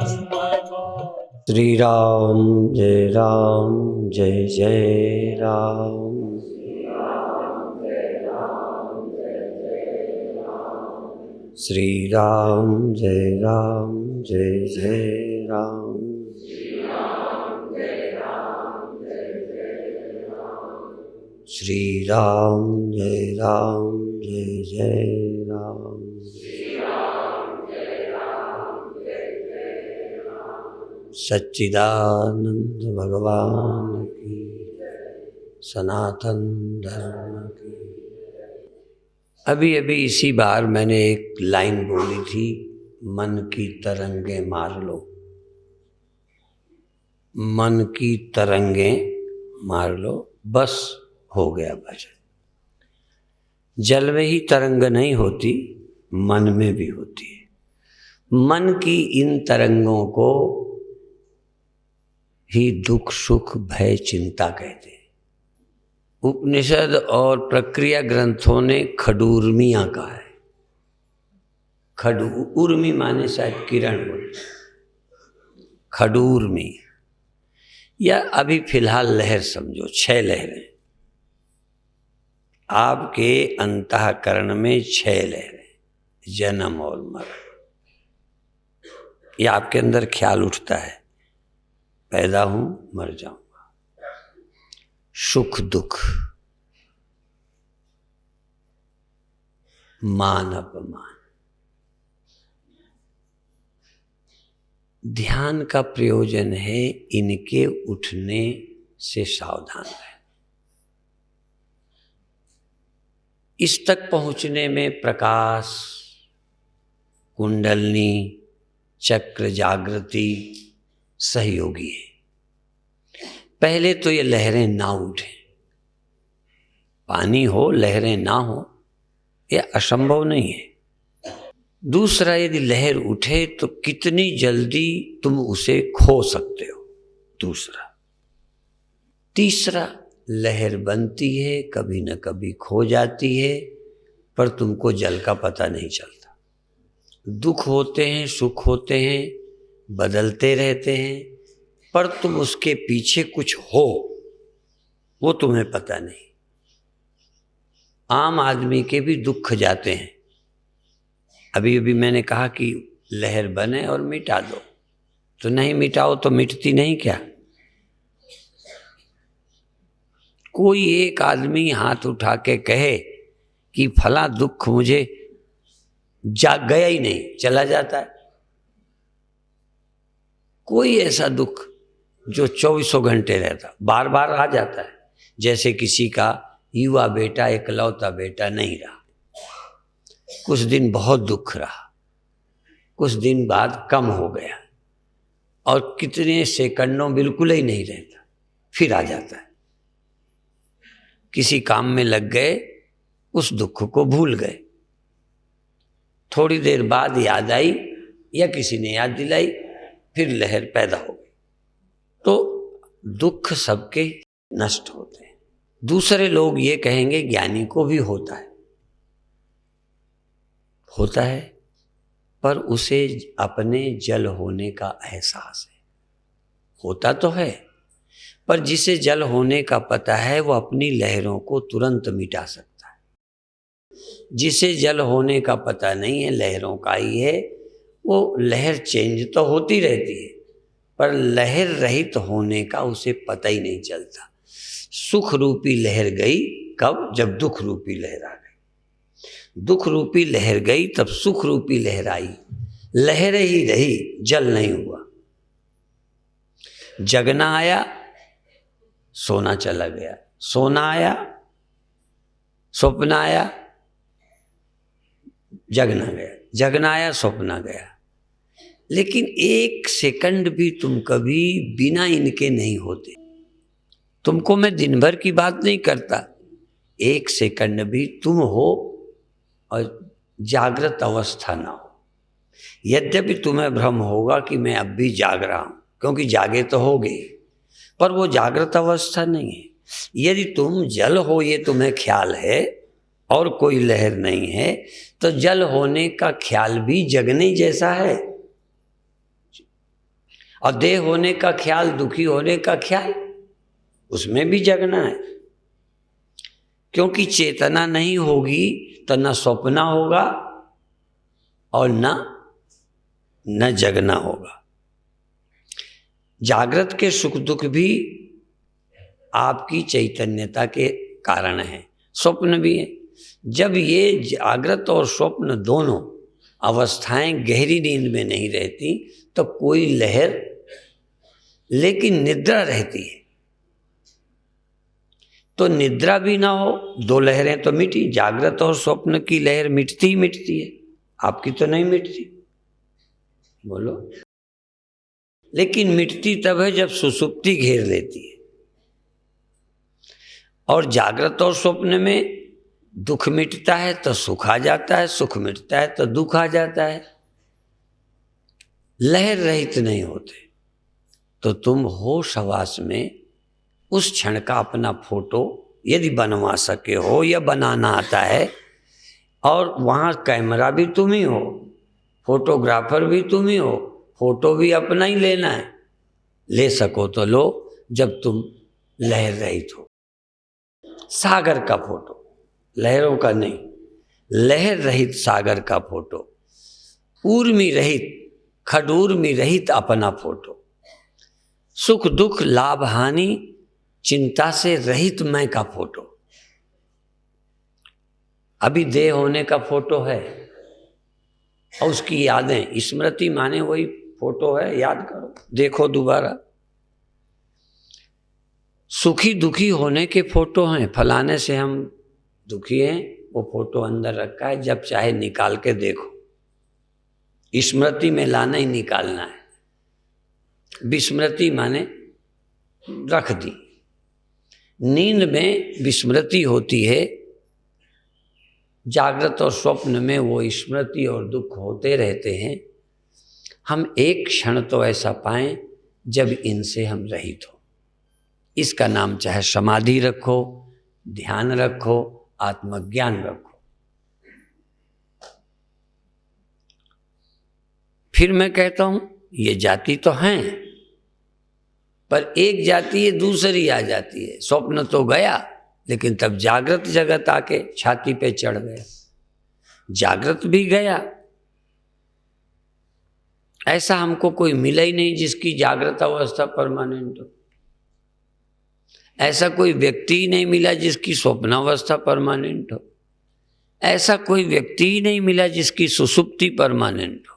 श्री राम जय जय राम। श्री राम जय जय राम। श्री राम जय जय राम। सच्चिदानंद भगवान की, सनातन धर्म की। अभी अभी इसी बार मैंने एक लाइन बोली थी, मन की तरंगे मार लो। मन की तरंगे मार लो, बस हो गया भजन। जल में ही तरंग नहीं होती, मन में भी होती है। मन की इन तरंगों को ही दुख सुख भय चिंता कहते हैं। उपनिषद और प्रक्रिया ग्रंथों ने खडूर्मियां कहा है। उर्मी माने शायद किरण बोलते, खडूर्मी, या अभी फिलहाल लहर समझो, 6 लहरें आपके अंतःकरण में, 6 लहरें, जन्म और मरण। यह आपके अंदर ख्याल उठता है, पैदा हूं मर जाऊंगा, सुख दुख, मान अपमान। ध्यान का प्रयोजन है इनके उठने से सावधान रहें। इस तक पहुंचने में प्रकाश, कुंडलनी, चक्र, जागृति सहयोगी है। पहले तो ये लहरें ना उठें। पानी हो लहरें ना हो, यह असंभव नहीं है। दूसरा, यदि लहर उठे तो कितनी जल्दी तुम उसे खो सकते हो, दूसरा। तीसरा, लहर बनती है, कभी न कभी खो जाती है, पर तुमको जल का पता नहीं चलता। दुख होते हैं, सुख होते हैं, बदलते रहते हैं, पर तुम उसके पीछे कुछ हो, वो तुम्हें पता नहीं। आम आदमी के भी दुख जाते हैं। अभी अभी मैंने कहा कि लहर बने और मिटा दो, तो नहीं मिटाओ तो मिटती नहीं क्या? कोई एक आदमी हाथ उठा के कहे कि फला दुख मुझे जाग गया ही नहीं, चला जाता है। कोई ऐसा दुख जो 24 घंटे रहता, बार बार आ जाता है। जैसे किसी का युवा बेटा, इकलौता बेटा नहीं रहा, कुछ दिन बहुत दुख रहा, कुछ दिन बाद कम हो गया, और कितने सेकंडों बिल्कुल ही नहीं रहता, फिर आ जाता है। किसी काम में लग गए, उस दुख को भूल गए, थोड़ी देर बाद याद आई या किसी ने याद दिलाई, फिर लहर पैदा हो गई। तो दुख सबके नष्ट होते हैं। दूसरे लोग ये कहेंगे ज्ञानी को भी होता है, पर उसे अपने जल होने का एहसास है। होता तो है, पर जिसे जल होने का पता है वो अपनी लहरों को तुरंत मिटा सकता है। जिसे जल होने का पता नहीं है, लहरों का ही है, वो लहर चेंज तो होती रहती है, पर लहर रहित होने का उसे पता ही नहीं चलता। सुख रूपी लहर गई कब? जब दुख रूपी लहर आ गई। दुख रूपी लहर गई तब सुख रूपी लहर आई। लहर ही रही, जल नहीं हुआ। जगना आया, सोना चला गया, सोना आया, स्वप्न आया, जगना गया, जगना आया, स्वप्न गया। लेकिन एक सेकंड भी तुम कभी बिना इनके नहीं होते। तुमको मैं दिन भर की बात नहीं करता, एक सेकंड भी तुम हो और जागृत अवस्था ना हो। यद्यपि तुम्हें भ्रम होगा कि मैं अब भी जाग रहा हूं, क्योंकि जागे तो होगे, पर वो जागृत अवस्था नहीं है। यदि तुम जल हो ये तुम्हें ख्याल है और कोई लहर नहीं है, तो जल होने का ख्याल भी जगने जैसा है। और देह होने का ख्याल, दुखी होने का ख्याल, उसमें भी जगना है, क्योंकि चेतना नहीं होगी तो न स्वप्न होगा और न जगना होगा। जागृत के सुख दुख भी आपकी चैतन्यता के कारण है, स्वप्न भी है। जब ये जागृत और स्वप्न दोनों अवस्थाएं गहरी नींद में नहीं रहती तो कोई लहर, लेकिन निद्रा रहती है तो निद्रा भी ना हो, दो लहरें तो मिटी। जागृत और स्वप्न की लहर मिटती ही मिटती है, आपकी तो नहीं मिटती, बोलो। लेकिन मिटती तब है जब सुसुप्ति घेर लेती है। और जागृत और स्वप्न में दुख मिटता है तो सुख आ जाता है, सुख मिटता है तो दुख आ जाता है, लहर रहित नहीं होते। तो तुम होश हवास में उस क्षण का अपना फोटो यदि बनवा सके हो या बनाना आता है, और वहाँ कैमरा भी तुम ही हो, फोटोग्राफर भी तुम ही हो, फोटो भी अपना ही लेना है, ले सको तो लो, जब तुम लहर रहित हो। सागर का फोटो, लहरों का नहीं, लहर रहित सागर का फोटो, ऊर्मी रहित, खडूर्मी रहित अपना फोटो, सुख दुख लाभ हानि चिंता से रहित मैं का फोटो। अभी देह होने का फोटो है और उसकी यादें, स्मृति माने वही फोटो है, याद करो, देखो दोबारा। सुखी दुखी होने के फोटो हैं, फलाने से हम दुखी हैं, वो फोटो अंदर रखा है, जब चाहे निकाल के देखो। स्मृति में लाना ही निकालना है, विस्मृति माने रख दी। नींद में विस्मृति होती है, जागृत और स्वप्न में वो स्मृति और दुख होते रहते हैं। हम एक क्षण तो ऐसा पाएं जब इनसे हम रहित हो। इसका नाम चाहे समाधि रखो, ध्यान रखो, आत्मज्ञान रखो। फिर मैं कहता हूं ये जाति तो हैं, पर एक जाति है दूसरी आ जाती है। स्वप्न तो गया, लेकिन तब जागृत जगत आके छाती पे चढ़ गया, जागृत भी गया। ऐसा हमको कोई मिला ही नहीं जिसकी जागृत अवस्था परमानेंट हो। ऐसा कोई व्यक्ति ही नहीं मिला जिसकी स्वप्नावस्था परमानेंट हो। ऐसा कोई व्यक्ति ही नहीं मिला जिसकी सुसुप्ति परमानेंट हो।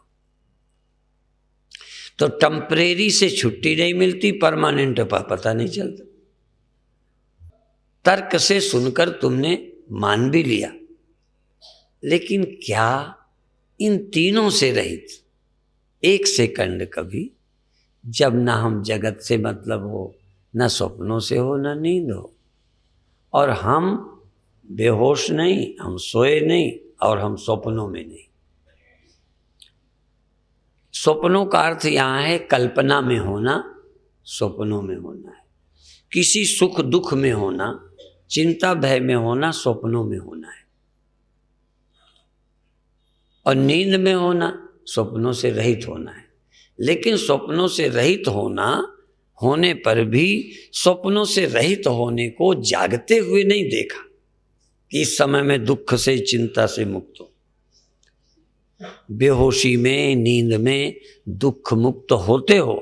तो टेम्परेरी से छुट्टी नहीं मिलती, परमानेंट पता नहीं चलता। तर्क से सुनकर तुमने मान भी लिया, लेकिन क्या इन तीनों से रहित एक सेकंड कभी, जब ना हम जगत से मतलब हो, न स्वप्नों से हो, न नींद हो, और हम बेहोश नहीं, हम सोए नहीं, और हम स्वप्नों में नहीं। स्वप्नों का अर्थ यहाँ है कल्पना में होना, स्वप्नों में होना है। किसी सुख दुख में होना, चिंता भय में होना, स्वप्नों में होना है। और नींद में होना, स्वप्नों से रहित होना है। लेकिन स्वप्नों से रहित होने पर भी स्वप्नों से रहित होने को जागते हुए नहीं देखा कि इस समय में दुख से, चिंता से मुक्त हो। बेहोशी में, नींद में दुख मुक्त होते हो।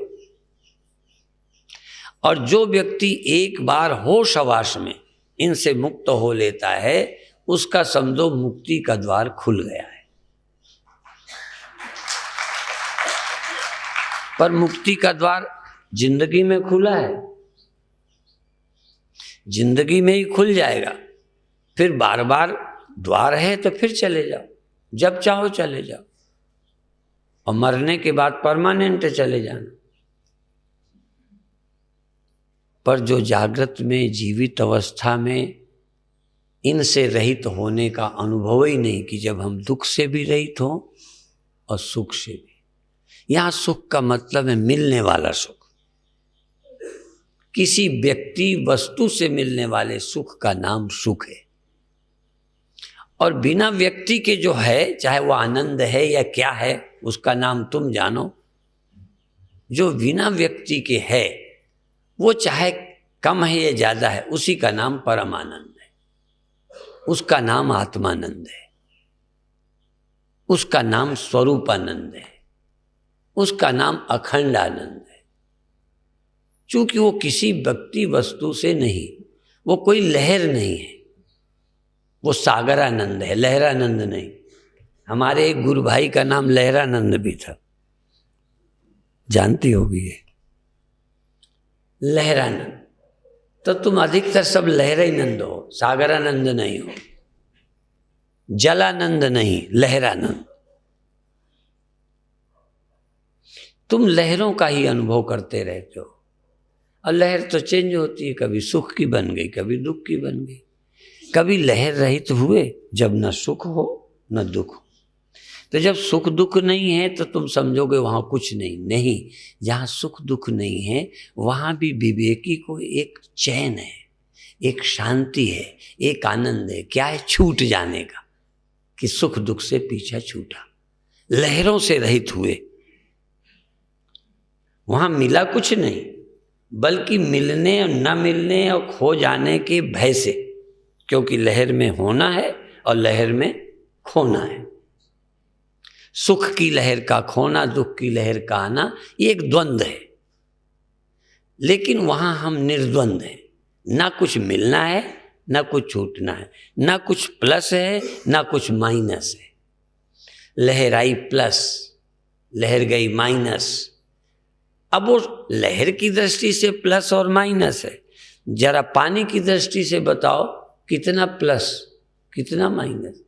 और जो व्यक्ति एक बार होश हवास में इनसे मुक्त हो लेता है, उसका समझो मुक्ति का द्वार खुल गया है। पर मुक्ति का द्वार जिंदगी में खुला है, जिंदगी में ही खुल जाएगा। फिर बार बार द्वार है तो फिर चले जाओ, जब चाहो चले जाओ, और मरने के बाद परमानेंट चले जाना। पर जो जागृत में, जीवित अवस्था में इनसे रहित होने का अनुभव ही नहीं कि जब हम दुख से भी रहित हों और सुख से भी। यहाँ सुख का मतलब है मिलने वाला सुख, किसी व्यक्ति वस्तु से मिलने वाले सुख का नाम सुख है। और बिना व्यक्ति के जो है, चाहे वो आनंद है या क्या है, उसका नाम तुम जानो, जो बिना व्यक्ति के है, वो चाहे कम है या ज्यादा है, उसी का नाम परमानंद है, उसका नाम आत्मानंद है, उसका नाम स्वरूपानंद है, उसका नाम अखंड आनंद है। चूंकि वो किसी व्यक्ति वस्तु से नहीं, वो कोई लहर नहीं है, वो सागरानंद है, लहरानंद नहीं। हमारे एक गुरु भाई का नाम लहरानंद भी था, जानती होगी ये, लहरानंद। तो तुम अधिकतर सब लहरानंद हो, सागरानंद नहीं हो, जलानंद नहीं, लहरानंद। तुम लहरों का ही अनुभव करते रहते हो, और लहर तो चेंज होती है, कभी सुख की बन गई, कभी दुख की बन गई। कभी लहर रहित हुए जब न सुख हो न दुख हो। तो जब सुख दुख नहीं है तो तुम समझोगे वहां कुछ नहीं, जहां सुख दुख नहीं है वहां भी विवेकी को एक चैन है, एक शांति है, एक आनंद है। क्या है? छूट जाने का, कि सुख दुख से पीछा छूटा, लहरों से रहित हुए। वहां मिला कुछ नहीं, बल्कि मिलने और न मिलने और खो जाने के भय से, क्योंकि लहर में होना है और लहर में खोना है। सुख की लहर का खोना, दुख की लहर का आना, ये एक द्वंद्व है। लेकिन वहां हम निर्द्वंद हैं, ना कुछ मिलना है ना कुछ छूटना है, ना कुछ प्लस है ना कुछ माइनस है। लहर आई प्लस, लहर गई माइनस। अब वो लहर की दृष्टि से प्लस और माइनस है, जरा पानी की दृष्टि से बताओ कितना प्लस कितना माइनस।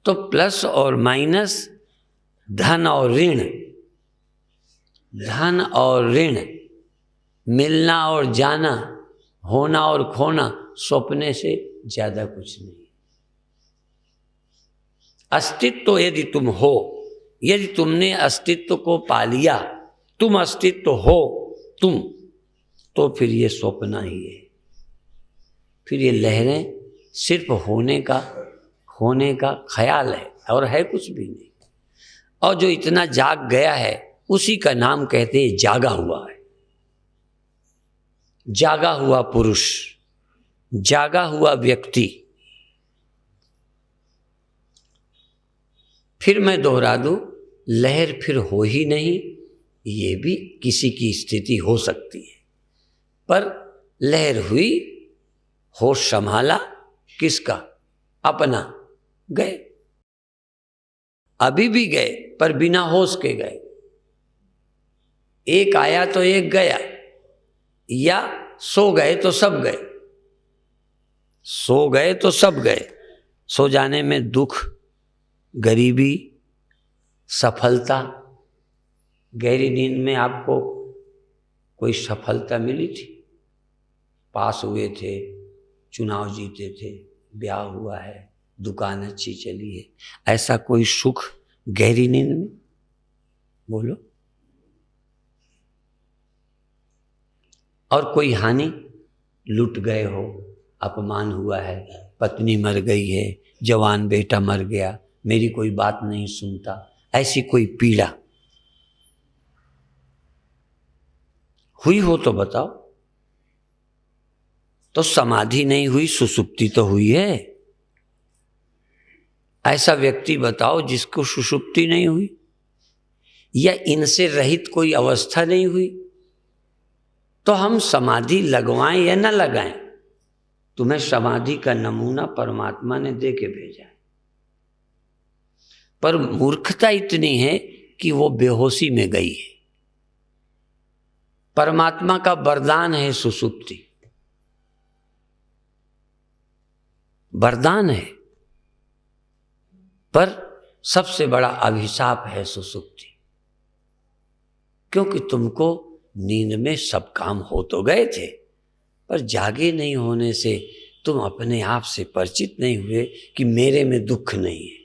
तो प्लस और माइनस, धन और ऋण, धन और ऋण, मिलना और जाना, होना और खोना, सपने से ज्यादा कुछ नहीं। अस्तित्व यदि तुम हो, यदि तुमने अस्तित्व को पा लिया, तुम अस्तित्व हो तुम, तो फिर ये स्वप्न ही है। फिर ये लहरें सिर्फ होने का ख्याल है, और है कुछ भी नहीं। और जो इतना जाग गया है उसी का नाम कहते हैं जागा हुआ है, जागा हुआ पुरुष, जागा हुआ व्यक्ति। फिर मैं दोहरा दूं, लहर फिर हो ही नहीं, ये भी किसी की स्थिति हो सकती है। पर लहर हुई, होश संभाला, किसका? अपना। गए, अभी भी गए, पर बिना होश के गए। एक आया तो एक गया, या सो गए तो सब गए। सो गए तो सब गए। सो जाने में दुख, गरीबी, सफलता। गहरी नींद में आपको कोई सफलता मिली थी? पास हुए थे, चुनाव जीते थे, ब्याह हुआ है, दुकान अच्छी चली है, ऐसा कोई सुख गहरी नींद में? बोलो। और कोई हानि, लुट गए हो, अपमान हुआ है, पत्नी मर गई है, जवान बेटा मर गया, मेरी कोई बात नहीं सुनता, ऐसी कोई पीड़ा हुई हो तो बताओ। तो समाधि नहीं हुई, सुषुप्ति तो हुई है। ऐसा व्यक्ति बताओ जिसको सुषुप्ति नहीं हुई, या इनसे रहित कोई अवस्था नहीं हुई। तो हम समाधि लगवाएं या न लगाएं, तुम्हें समाधि का नमूना परमात्मा ने दे के भेजा है। पर मूर्खता इतनी है कि वो बेहोशी में गई है। परमात्मा का वरदान है सुषुप्ति, वरदान है, पर सबसे बड़ा अभिशाप है सुषुप्ति। क्योंकि तुमको नींद में सब काम हो तो गए थे, पर जागे नहीं होने से तुम अपने आप से परिचित नहीं हुए कि मेरे में दुख नहीं है।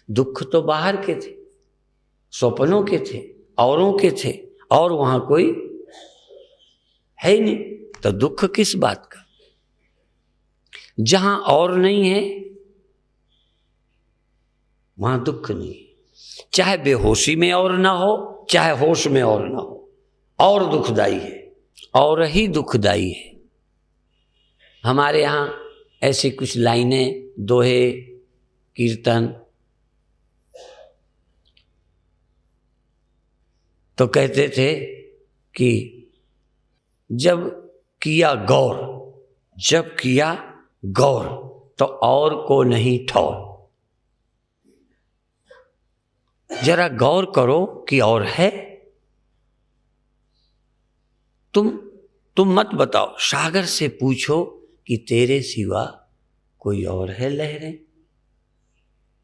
दुख तो बाहर के थे, स्वप्नों के थे, औरों के थे, और वहां कोई है ही नहीं, तो दुख किस बात का? जहां और नहीं है वहां दुख नहीं। चाहे बेहोशी में और ना हो, चाहे होश में और ना हो, और दुखदाई है, और ही दुखदाई है। हमारे यहाँ ऐसी कुछ लाइनें, दोहे, कीर्तन, तो कहते थे कि जब किया गौर तो और को नहीं ठौर। जरा गौर करो कि और है। तुम मत बताओ, सागर से पूछो कि तेरे सिवा कोई और है लहरें?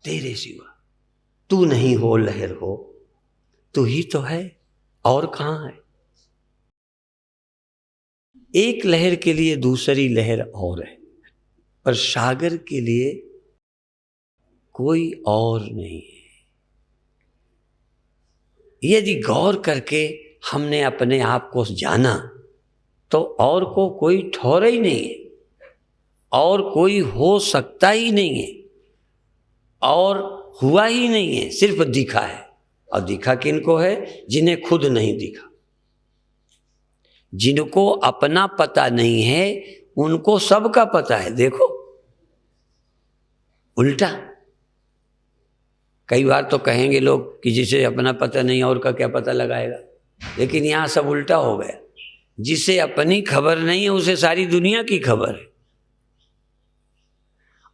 तेरे सिवा तू नहीं हो लहर हो, तू ही तो है, और कहां है? एक लहर के लिए दूसरी लहर और है, पर सागर के लिए कोई और नहीं है। यदि गौर करके हमने अपने आप को जाना तो और को कोई ठौर ही नहीं है, और कोई हो सकता ही नहीं है, और हुआ ही नहीं है, सिर्फ दिखा है। और दिखा किनको है? जिन्हें खुद नहीं दिखा। जिनको अपना पता नहीं है उनको सबका पता है। देखो उल्टा। कई बार तो कहेंगे लोग कि जिसे अपना पता नहीं और का क्या पता लगाएगा, लेकिन यहां सब उल्टा हो गया। जिसे अपनी खबर नहीं है उसे सारी दुनिया की खबर है,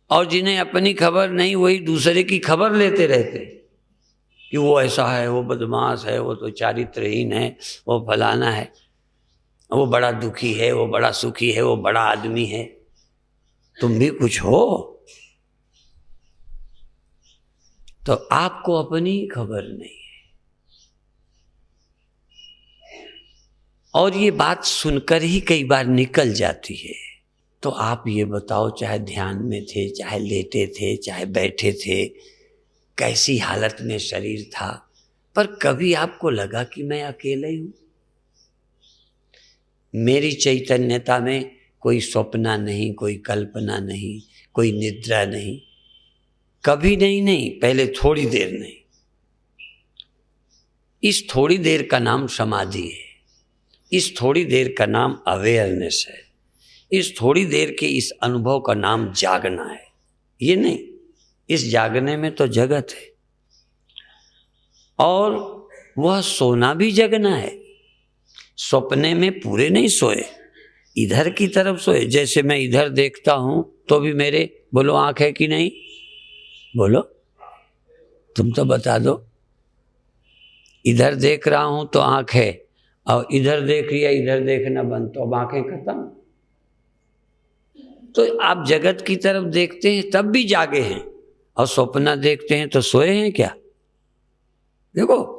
और जिन्हें अपनी खबर नहीं वही दूसरे की खबर लेते रहते कि वो ऐसा है, वो बदमाश है, वो तो चारित्रहीन है, वो फलाना है, वो बड़ा दुखी है, वो बड़ा सुखी है, वो बड़ा आदमी है। तुम भी कुछ हो तो आपको अपनी खबर नहीं है। और ये बात सुनकर ही कई बार निकल जाती है। तो आप ये बताओ, चाहे ध्यान में थे, चाहे लेटे थे, चाहे बैठे थे, कैसी हालत में शरीर था, पर कभी आपको लगा कि मैं अकेले ही हूं? मेरी चैतन्यता में कोई स्वप्न नहीं, कोई कल्पना नहीं, कोई निद्रा नहीं, कभी नहीं, पहले थोड़ी देर नहीं। इस थोड़ी देर का नाम समाधि है, इस थोड़ी देर का नाम अवेयरनेस है, इस थोड़ी देर के इस अनुभव का नाम जागना है। ये नहीं, इस जागने में तो जगत है, और वह सोना भी जगना है। सपने में पूरे नहीं सोए, इधर की तरफ सोए। जैसे मैं इधर देखता हूं तो भी मेरे, बोलो आंख है कि नहीं? बोलो, तुम तो बता दो। इधर देख रहा हूं तो आंख है, और इधर देख लिया, इधर देखना बंद, तो अब आंखें खत्म। तो आप जगत की तरफ देखते हैं तब भी जागे हैं, और सपना देखते हैं तो सोए हैं क्या? देखो,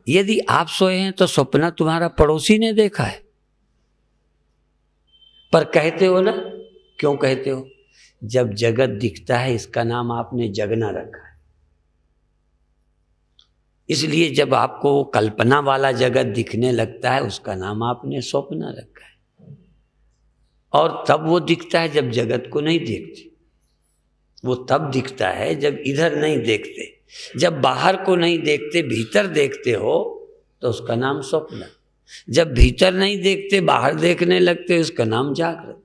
यदि आप सोए हैं तो सपना तुम्हारा पड़ोसी ने देखा है। पर कहते हो ना, क्यों कहते हो? जब जगत दिखता है इसका नाम आपने जगना रखा है। इसलिए जब आपको कल्पना वाला जगत दिखने लगता है उसका नाम आपने स्वप्न रखा है। और तब वो दिखता है जब जगत को नहीं देखते। वो तब दिखता है जब इधर नहीं देखते, जब बाहर को नहीं देखते, भीतर देखते हो तो उसका नाम स्वप्न। जब भीतर नहीं देखते, बाहर देखने लगते, उसका नाम जागृत।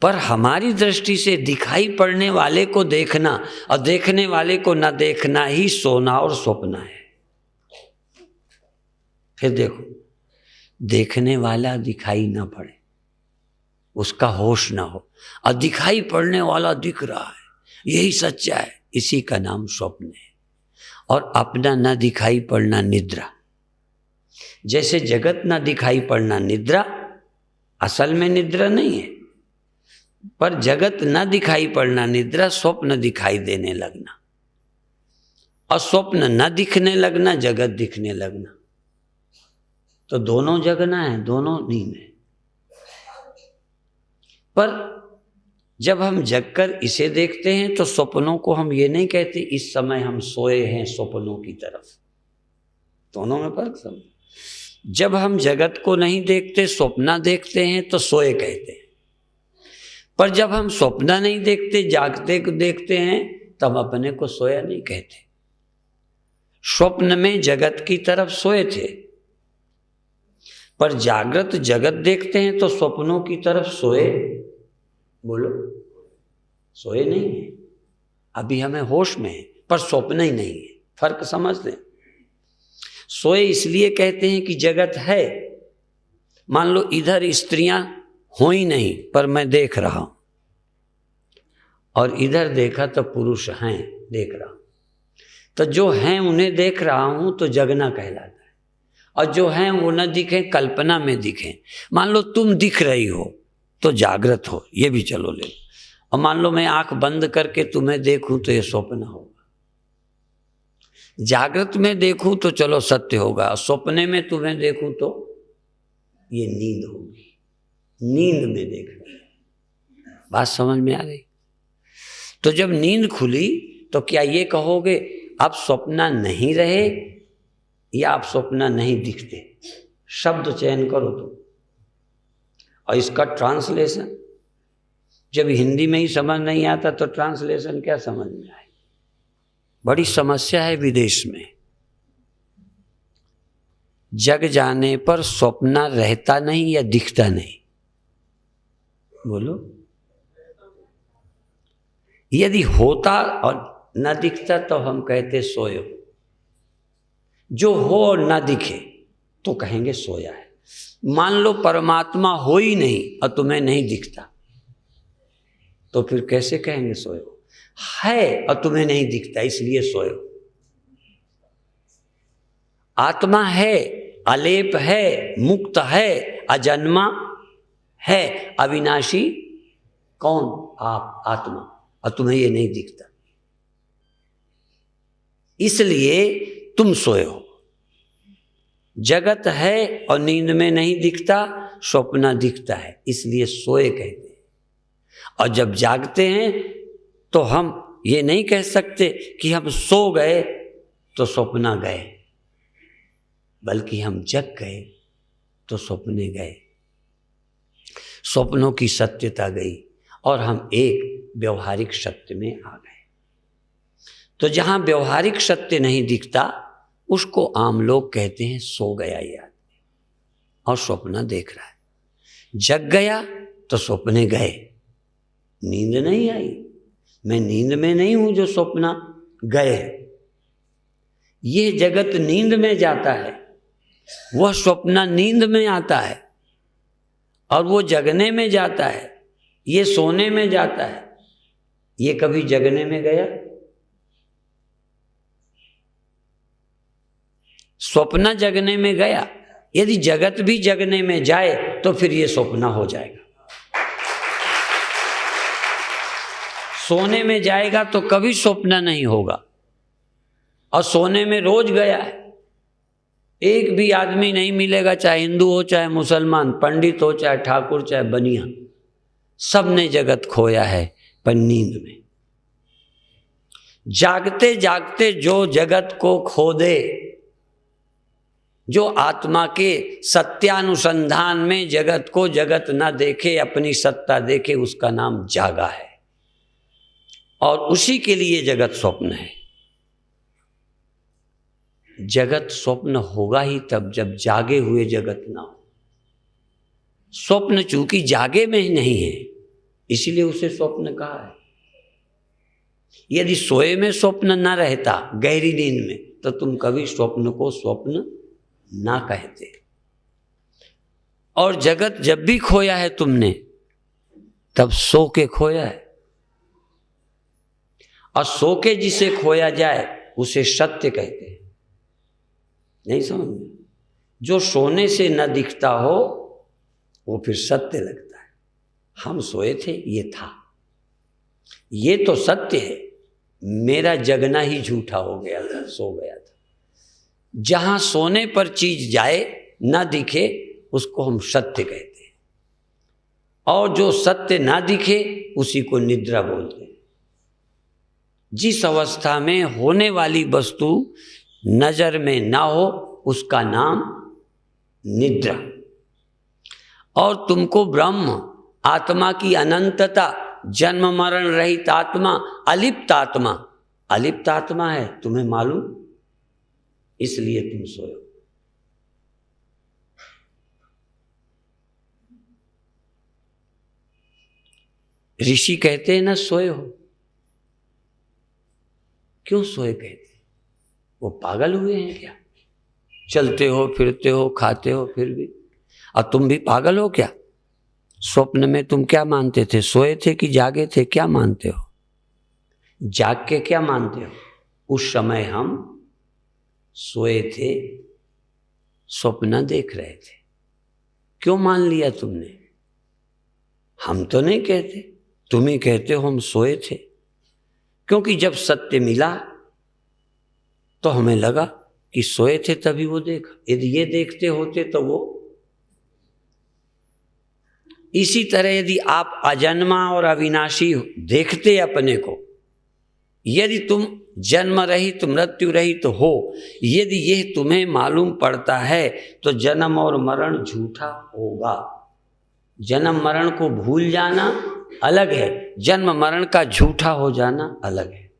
पर हमारी दृष्टि से दिखाई पड़ने वाले को देखना और देखने वाले को न देखना ही सोना और स्वप्न है। फिर देखो, देखने वाला दिखाई न पड़े, उसका होश ना हो, और दिखाई पड़ने वाला दिख रहा है, यही सच्चा है, इसी का नाम स्वप्न है। और अपना न दिखाई पड़ना निद्रा। जैसे जगत न दिखाई पड़ना निद्रा, असल में निद्रा नहीं है, पर जगत न दिखाई पड़ना निद्रा, स्वप्न दिखाई देने लगना। और स्वप्न न दिखने लगना, जगत दिखने लगना। तो दोनों जगना है, दोनों नींद है। पर जब हम जगकर इसे देखते हैं तो स्वप्नों को हम ये नहीं कहते इस समय हम सोए हैं स्वप्नों की तरफ। दोनों में फर्क समझो। जब हम जगत को नहीं देखते, स्वप्न देखते हैं तो सोए कहते हैं। पर जब हम स्वप्न नहीं देखते, जागते को देखते हैं, तब अपने को सोया नहीं कहते। स्वप्न में जगत की तरफ सोए थे, पर जागृत जगत देखते हैं तो स्वप्नों की तरफ सोए, बोलो, सोए नहीं है। अभी हमें होश में है पर स्वप्न ही नहीं है। फर्क समझ लें। सोए इसलिए कहते हैं कि जगत है। मान लो इधर स्त्रियां हो ही नहीं पर मैं देख रहा हूं, और इधर देखा तो पुरुष हैं, देख रहा हूं, तो जो हैं उन्हें देख रहा हूं तो जगना कहलाता है। और जो हैं वो न दिखे, कल्पना में दिखे। मान लो तुम दिख रही हो तो जागृत हो, ये भी चलो ले लो। और मान लो मैं आंख बंद करके तुम्हें देखूं तो ये स्वप्न होगा। जागृत में देखूं तो चलो सत्य होगा, स्वप्ने में तुम्हें देखूं तो ये नींद होगी। नींद में देखना। बात समझ में आ रही? तो जब नींद खुली तो क्या ये कहोगे अब स्वप्न नहीं रहे या आप स्वप्न नहीं दिखते? शब्द चयन करो तुम। और इसका ट्रांसलेशन जब हिंदी में ही समझ नहीं आता तो ट्रांसलेशन क्या समझ में आए? बड़ी समस्या है विदेश में। जग जाने पर स्वप्न रहता नहीं या दिखता नहीं? बोलो। यदि होता और न दिखता तो हम कहते सोए हो। जो हो और न दिखे तो कहेंगे सोया है। मान लो परमात्मा हो ही नहीं और तुम्हें नहीं दिखता तो फिर कैसे कहेंगे सोए हो? है और तुम्हें नहीं दिखता इसलिए सोए हो। आत्मा है, अलेप है, मुक्त है, अजन्मा है, अविनाशी। कौन? आप, आत्मा, और तुम्हें ये नहीं दिखता इसलिए तुम सोए हो। जगत है और नींद में नहीं दिखता, स्वप्न दिखता है इसलिए सोए कहते हैं। और जब जागते हैं तो हम ये नहीं कह सकते कि हम सो गए तो स्वप्न गए, बल्कि हम जग गए तो स्वप्ने गए। स्वप्नों की सत्यता गई और हम एक व्यवहारिक सत्य में आ गए। तो जहां व्यवहारिक सत्य नहीं दिखता उसको आम लोग कहते हैं सो गया ये आदमी, और स्वप्न देख रहा है। जग गया तो स्वप्ने गए, नींद नहीं आई। मैं नींद में नहीं हूं जो स्वप्न गए। ये जगत नींद में जाता है, वह स्वप्न नींद में आता है, और वो जगने में जाता है, ये सोने में जाता है। ये कभी जगने में गया? स्वप्न जगने में गया। यदि जगत भी जगने में जाए तो फिर ये स्वप्न हो जाएगा। सोने में जाएगा तो कभी स्वप्न नहीं होगा। और सोने में रोज गया है। एक भी आदमी नहीं मिलेगा, चाहे हिंदू हो, चाहे मुसलमान, पंडित हो, चाहे ठाकुर, चाहे बनिया, सबने जगत खोया है पर नींद में। जागते जागते जो जगत को खो दे, जो आत्मा के सत्यानुसंधान में जगत को जगत ना देखे, अपनी सत्ता देखे, उसका नाम जागा है। और उसी के लिए जगत स्वप्न है। जगत स्वप्न होगा ही तब जब जागे हुए जगत ना हो। स्वप्न चूंकि जागे में ही नहीं है इसीलिए उसे स्वप्न कहा है। यदि सोए में स्वप्न ना रहता, गहरी नींद में, तो तुम कभी स्वप्न को स्वप्न ना कहते। और जगत जब भी खोया है तुमने, तब सो के खोया है। और सो के जिसे खोया जाए उसे सत्य कहते हैं। नहीं समझ में? जो सोने से न दिखता हो वो फिर सत्य लगता है। हम सोए थे, ये था, ये तो सत्य है। मेरा जगना ही झूठा हो गया था, सो गया था। जहां सोने पर चीज जाए, ना दिखे, उसको हम सत्य कहते हैं। और जो सत्य ना दिखे उसी को निद्रा बोलते हैं। जिस अवस्था में होने वाली वस्तु नजर में ना हो उसका नाम निद्रा। और तुमको ब्रह्म, आत्मा की अनंतता, जन्म मरण रहित आत्मा, अलिप्त आत्मा, अलिप्त आत्मा है, तुम्हें मालूम? इसलिए तुम सोए हो। ऋषि कहते हैं ना सोए हो, क्यों सोए कहते? वो पागल हुए हैं क्या? चलते हो, फिरते हो, खाते हो, फिर भी। और तुम भी पागल हो क्या? स्वप्न में तुम क्या मानते थे? सोए थे कि जागे थे? क्या मानते हो? जाग के क्या मानते हो? उस समय हम सोए थे, स्वप्न देख रहे थे। क्यों मान लिया तुमने? हम तो नहीं कहते, तुम ही कहते हो हम सोए थे। क्योंकि जब सत्य मिला तो हमें लगा कि सोए थे तभी वो देखा। यदि ये देखते होते तो वो। इसी तरह यदि आप अजन्मा और अविनाशी देखते अपने को, यदि तुम जन्म रहित मृत्यु रहित हो, यदि यह तुम्हें मालूम पड़ता है तो जन्म और मरण झूठा होगा। जन्म मरण को भूल जाना अलग है, जन्म मरण का झूठा हो जाना अलग है।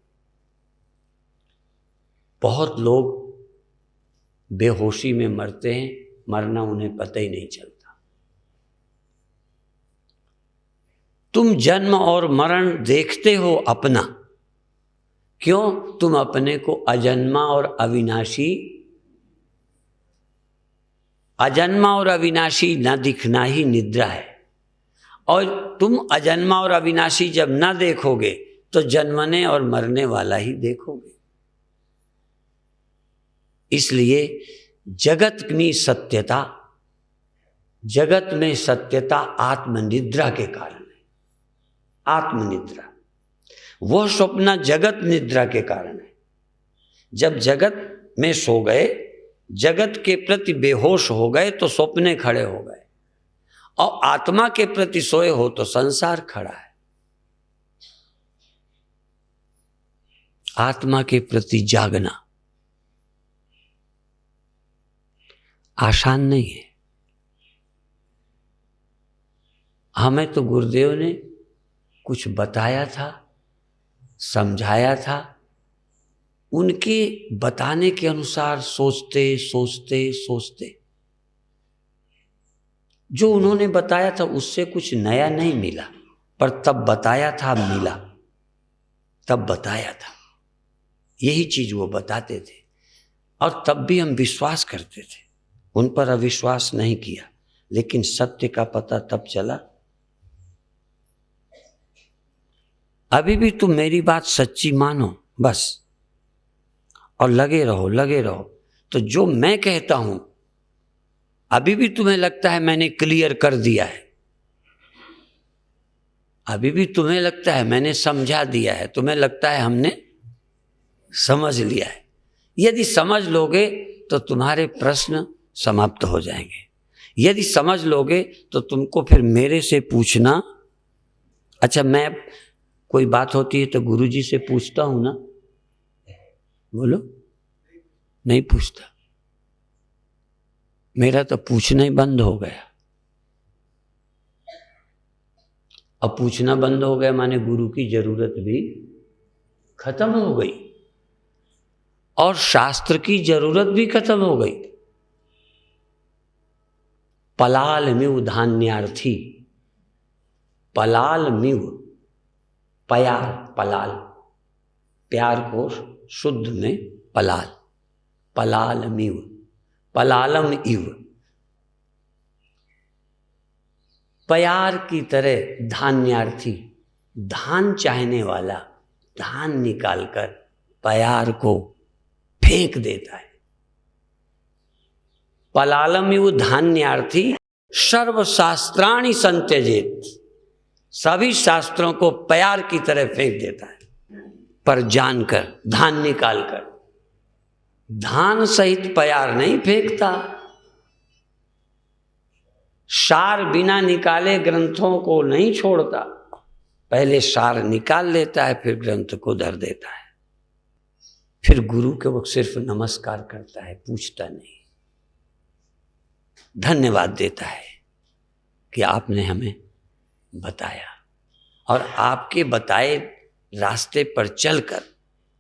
बहुत लोग बेहोशी में मरते हैं, मरना उन्हें पता ही नहीं चलता। तुम जन्म और मरण देखते हो अपना, क्यों? तुम अपने को अजन्मा और अविनाशी, अजन्मा और अविनाशी न दिखना ही निद्रा है। और तुम अजन्मा और अविनाशी जब न देखोगे तो जन्मने और मरने वाला ही देखोगे। इसलिए जगत में सत्यता, जगत में सत्यता आत्मनिद्रा के कारण है। आत्मनिद्रा, वह स्वप्न जगत निद्रा के कारण है। जब जगत में सो गए, जगत के प्रति बेहोश हो गए तो स्वप्ने खड़े हो गए, और आत्मा के प्रति सोए हो तो संसार खड़ा है। आत्मा के प्रति जागना आसान नहीं है। हमें तो गुरुदेव ने कुछ बताया था, समझाया था, उनके बताने के अनुसार सोचते सोचते सोचते जो उन्होंने बताया था उससे कुछ नया नहीं मिला, पर तब बताया था मिला, तब बताया था। यही चीज वो बताते थे और तब भी हम विश्वास करते थे, उन पर अविश्वास नहीं किया। लेकिन सत्य का पता तब चला। अभी भी तुम मेरी बात सच्ची मानो बस, और लगे रहो लगे रहो। तो जो मैं कहता हूं अभी भी तुम्हें लगता है मैंने क्लियर कर दिया है, अभी भी तुम्हें लगता है मैंने समझा दिया है, तुम्हें लगता है हमने समझ लिया है। यदि समझ लोगे तो तुम्हारे प्रश्न समाप्त हो जाएंगे। यदि समझ लोगे तो तुमको फिर मेरे से पूछना, अच्छा मैं कोई बात होती है तो गुरुजी से पूछता हूं ना, बोलो, नहीं पूछता। मेरा तो पूछना ही बंद हो गया। अब पूछना बंद हो गया माने गुरु की जरूरत भी खत्म हो गई और शास्त्र की जरूरत भी खत्म हो गई। पलाल मिव धान्यार्थी, पलाल मिव, प्यार, पलाल, प्यार को शुद्ध में पलाल, पलाल मिव, पलालम इव, प्यार की तरह धान्यार्थी, धान चाहने वाला धान निकालकर प्यार को फेंक देता है। पलालम इव धान्यार्थी सर्वशास्त्राणि संत्यजेत, सभी शास्त्रों को प्यार की तरह फेंक देता है, पर जानकर, धान निकालकर। धान सहित प्यार नहीं फेंकता। सार बिना निकाले ग्रंथों को नहीं छोड़ता, पहले सार निकाल लेता है फिर ग्रंथ को धर देता है। फिर गुरु के वो सिर्फ नमस्कार करता है, पूछता नहीं, धन्यवाद देता है कि आपने हमें बताया, और आपके बताए रास्ते पर चलकर,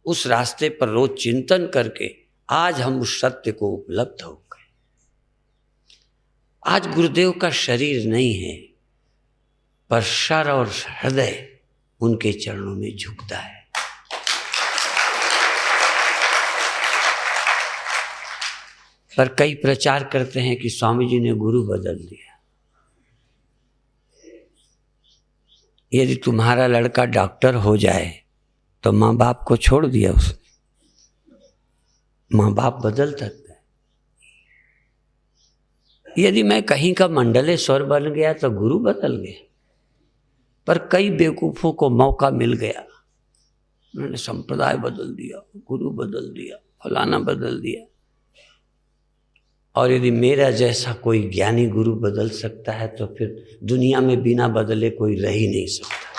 उस रास्ते पर रोज चिंतन करके आज हम उस सत्य को उपलब्ध हो गए। आज गुरुदेव का शरीर नहीं है, पर सर और हृदय उनके चरणों में झुकता है। पर कई प्रचार करते हैं कि स्वामी जी ने गुरु बदल दिया। यदि तुम्हारा लड़का डॉक्टर हो जाए तो माँ बाप को छोड़ दिया उसने। माँ बाप बदल सकते हैं। यदि मैं कहीं का मंडलेश्वर बन गया तो गुरु बदल गया। पर कई बेवकूफों को मौका मिल गया, उन्होंने संप्रदाय बदल दिया, गुरु बदल दिया, फलाना बदल दिया। और यदि मेरा जैसा कोई ज्ञानी गुरु बदल सकता है तो फिर दुनिया में बिना बदले कोई रह ही नहीं सकता।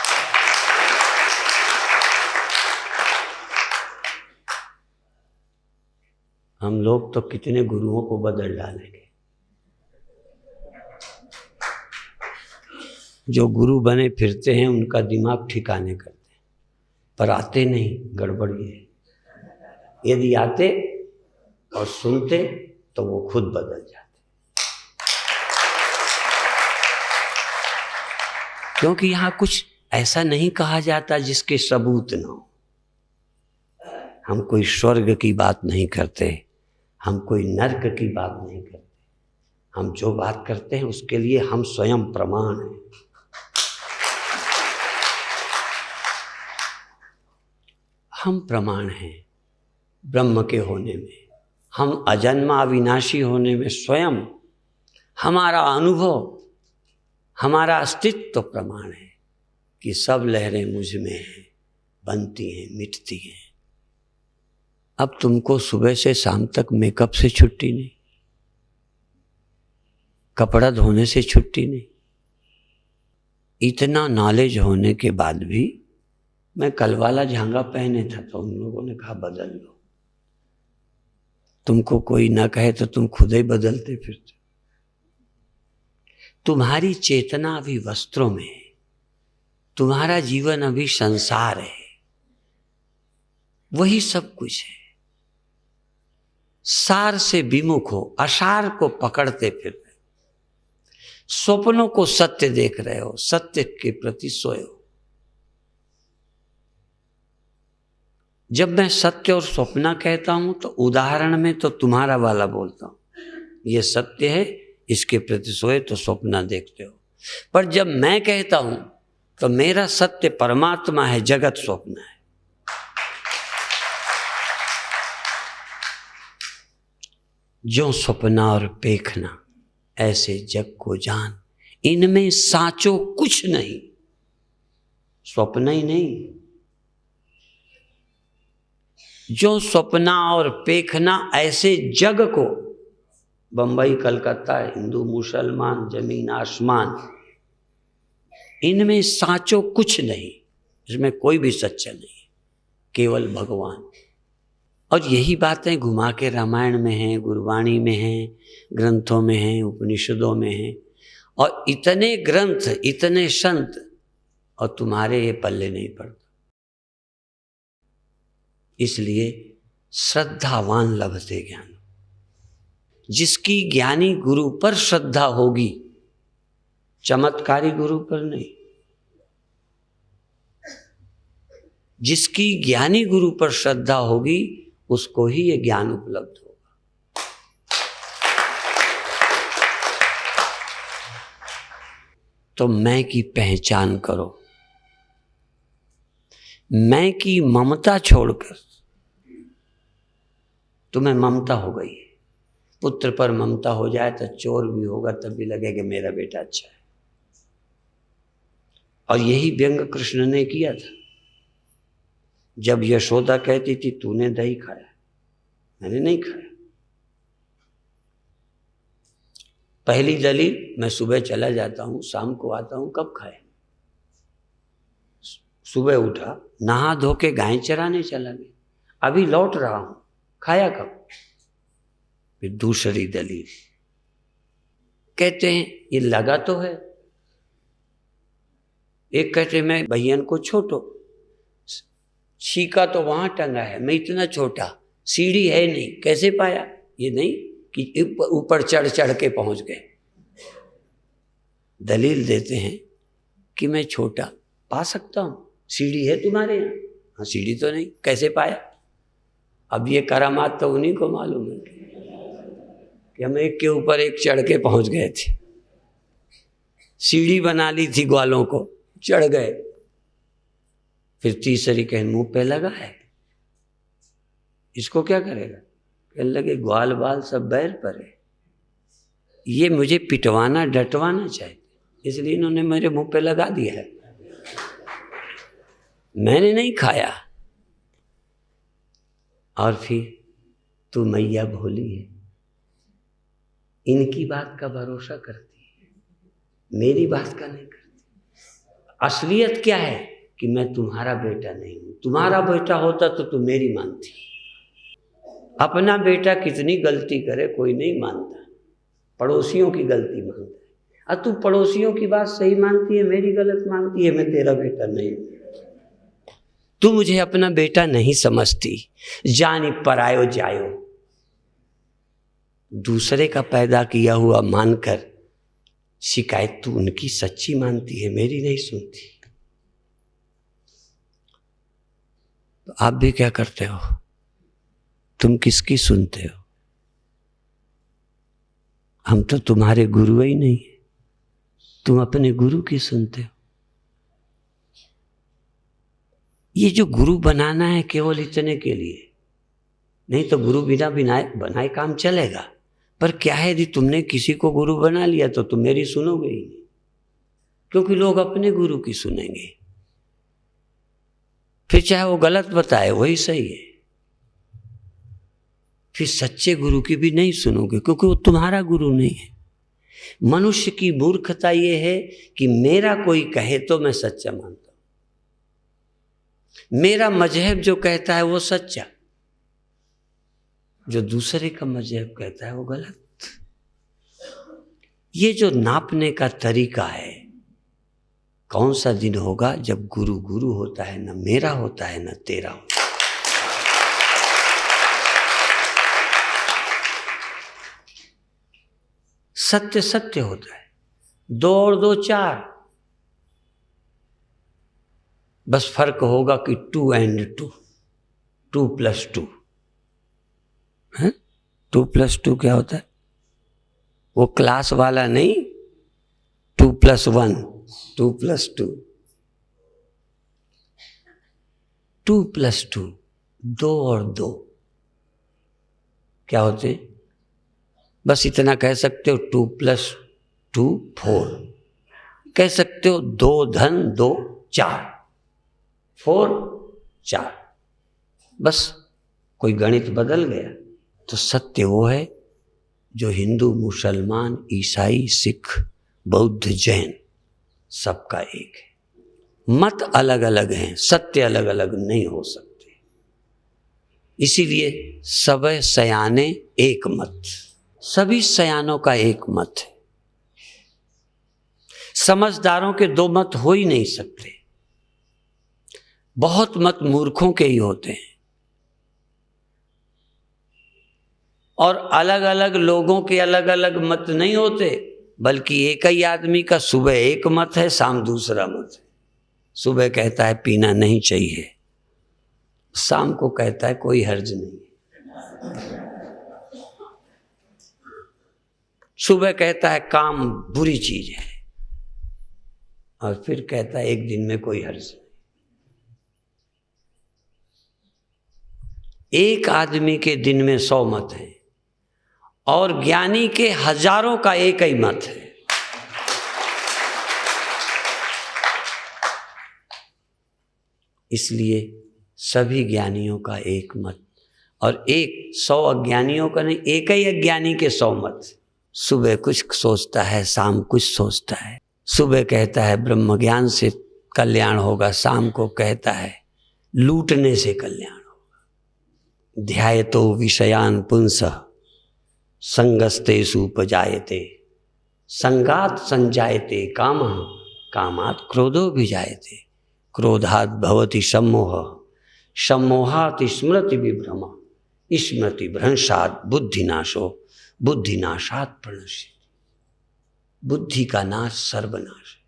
हम लोग तो कितने गुरुओं को बदल डालेंगे। जो गुरु बने फिरते हैं उनका दिमाग ठिकाने करते हैं, पर आते नहीं, गड़बड़ी है। यदि आते और सुनते तो वो खुद बदल जाते। क्योंकि यहां कुछ ऐसा नहीं कहा जाता जिसके सबूत न हो। हम कोई स्वर्ग की बात नहीं करते, हम कोई नर्क की बात नहीं करते। हम जो बात करते हैं उसके लिए हम स्वयं प्रमाण हैं। हम प्रमाण हैं ब्रह्म के होने में, हम अजन्मा अविनाशी होने में। स्वयं हमारा अनुभव, हमारा अस्तित्व प्रमाण है कि सब लहरें मुझ में हैं, बनती हैं, मिटती हैं। अब तुमको सुबह से शाम तक मेकअप से छुट्टी नहीं, कपड़ा धोने से छुट्टी नहीं। इतना नॉलेज होने के बाद भी मैं कल वाला झांगा पहने था तो उन लोगों ने कहा बदल लो। तुमको कोई ना कहे तो तुम खुद ही बदलते फिरते। तुम्हारी चेतना अभी वस्त्रों में है, तुम्हारा जीवन अभी संसार है, वही सब कुछ है। सार से विमुख हो, असार को पकड़ते फिर रहे, स्वप्नों को सत्य देख रहे हो, सत्य के प्रति सोए हो। जब मैं सत्य और स्वप्न कहता हूं तो उदाहरण में तो तुम्हारा वाला बोलता हूं, ये सत्य है, इसके प्रति सोए तो स्वप्न देखते हो। पर जब मैं कहता हूं तो मेरा सत्य परमात्मा है, जगत स्वप्न है। जो स्वप्ना और पेखना ऐसे जग को जान, इनमें साचो कुछ नहीं। स्वप्न ही नहीं, जो स्वप्ना और पेखना ऐसे जग को, बंबई कलकत्ता, हिंदू मुसलमान, जमीन आसमान, इनमें साचो कुछ नहीं, इसमें कोई भी सच्चा नहीं, केवल भगवान। और यही बातें घुमा के रामायण में हैं, गुरबाणी में हैं, ग्रंथों में हैं, उपनिषदों में हैं। और इतने ग्रंथ, इतने संत, और तुम्हारे ये पल्ले नहीं पड़ता। इसलिए श्रद्धावान लभते ज्ञान। जिसकी ज्ञानी गुरु पर श्रद्धा होगी, चमत्कारी गुरु पर नहीं। जिसकी ज्ञानी गुरु पर श्रद्धा होगी उसको ही ये ज्ञान उपलब्ध होगा। तो मैं की पहचान करो। मैं की ममता छोड़कर, तुम्हें ममता हो गई, पुत्र पर ममता हो जाए तो चोर भी होगा तब भी लगेगा मेरा बेटा अच्छा है। और यही व्यंग कृष्ण ने किया था। जब यशोदा कहती थी तूने दही खाया, मैंने नहीं खाया। पहली दलील, मैं सुबह चला जाता हूं, शाम को आता हूं, कब खाए? सुबह उठा, नहा धो के गाय चराने चला गया, अभी लौट रहा हूं, खाया कब? फिर दूसरी दलील कहते हैं ये लगा तो है। एक कहते हैं मैं भैयन को छोटो, छीका तो वहां टंगा है, मैं इतना छोटा, सीढ़ी है नहीं, कैसे पाया? ये नहीं कि ऊपर चढ़ चढ़ के पहुंच गए। दलील देते हैं कि मैं छोटा पा सकता हूं, सीढ़ी है तुम्हारे यहाँ? हाँ, सीढ़ी तो नहीं, कैसे पाया? अब ये करामात तो उन्हीं को मालूम है कि हम एक के ऊपर एक चढ़ के पहुंच गए थे। सीढ़ी बना ली थी ग्वालों को, चढ़ गए। फिर तीसरी कहीं मुंह पे लगा है, इसको क्या करेगा? कहने लगे ग्वाल बाल सब बैर पर है, ये मुझे पिटवाना डटवाना चाहते, इसलिए इन्होंने मेरे मुंह पे लगा दिया है। मैंने नहीं खाया। और फिर तू मैया भोली है, इनकी बात का भरोसा करती है, मेरी बात का नहीं करती। असलियत क्या है कि मैं तुम्हारा बेटा नहीं हूं। तुम्हारा बेटा होता तो तू मेरी मानती। अपना बेटा कितनी गलती करे कोई नहीं मानता, पड़ोसियों की गलती मानता है। अब तू पड़ोसियों की बात सही मानती है, मेरी गलत मानती है, मैं तेरा बेटा नहीं हूं। तू मुझे अपना बेटा नहीं समझती। जानी परायो जायो, दूसरे का पैदा किया हुआ मानकर शिकायत तू उनकी सच्ची मानती है, मेरी नहीं सुनती। तो आप भी क्या करते हो? तुम किसकी सुनते हो? हम तो तुम्हारे गुरु ही नहीं है, तुम अपने गुरु की सुनते हो। ये जो गुरु बनाना है केवल इतने के लिए नहीं, तो गुरु बिना बनाए काम चलेगा। पर क्या है, यदि तुमने किसी को गुरु बना लिया तो तुम मेरी सुनोगे ही नहीं, क्योंकि लोग अपने गुरु की सुनेंगे। फिर चाहे वो गलत बताए वही सही है। फिर सच्चे गुरु की भी नहीं सुनोगे, क्योंकि वो तुम्हारा गुरु नहीं है। मनुष्य की मूर्खता ये है कि मेरा कोई कहे तो मैं सच्चा मानता हूं, मेरा मजहब जो कहता है वो सच्चा, जो दूसरे का मजहब कहता है वो गलत। ये जो नापने का तरीका है, कौन सा दिन होगा जब गुरु गुरु होता है, न मेरा होता है न तेरा होता है। सत्य सत्य होता है। 2 और 2 4, बस फर्क होगा कि 2 and 2, 2 + 2 है। 2 + 2 क्या होता है? वो क्लास वाला नहीं, 2 + 1, 2 + 2, 2 + 2, 2 और 2 क्या होते हैं? बस इतना कह सकते हो, 2 + 2 4, कह सकते हो 2 धन 2 4, 4 4, बस कोई गणित बदल गया। तो सत्य वो है जो हिंदू, मुसलमान, ईसाई, सिख, बौद्ध, जैन सबका एक है। मत अलग अलग हैं, सत्य अलग अलग नहीं हो सकते। इसीलिए सब सयाने एक मत, सभी सयानों का एक मत है। समझदारों के 2 मत हो ही नहीं सकते। बहुत मत मूर्खों के ही होते हैं। और अलग अलग लोगों के अलग अलग मत नहीं होते, बल्कि एक ही आदमी का सुबह एक मत है, शाम दूसरा मत है। सुबह कहता है पीना नहीं चाहिए, शाम को कहता है कोई हर्ज नहीं। सुबह कहता है काम बुरी चीज है, और फिर कहता है एक दिन में कोई हर्ज नहीं। एक आदमी के दिन में 100 मत हैं, और ज्ञानी के हजारों का एक ही मत है। इसलिए सभी ज्ञानियों का एक मत, और 100 अज्ञानियों का नहीं, एक ही अज्ञानी के 100 मत। सुबह कुछ सोचता है, शाम कुछ सोचता है। सुबह कहता है ब्रह्म ज्ञान से कल्याण होगा, शाम को कहता है लूटने से कल्याण होगा। ध्यायतो विषयान पुंसः संगस्तेषु उपजायते, संगात संजायते कामः, कामात् क्रोधो विजायते, क्रोधात् भवति सम्मोहः, सम्मोहात् स्मृति विभ्रमः, स्मृति भ्रंशात बुद्धिनाशो बुद्धिनाशात प्रणश्यति। बुद्धि का नाश सर्वनाश है।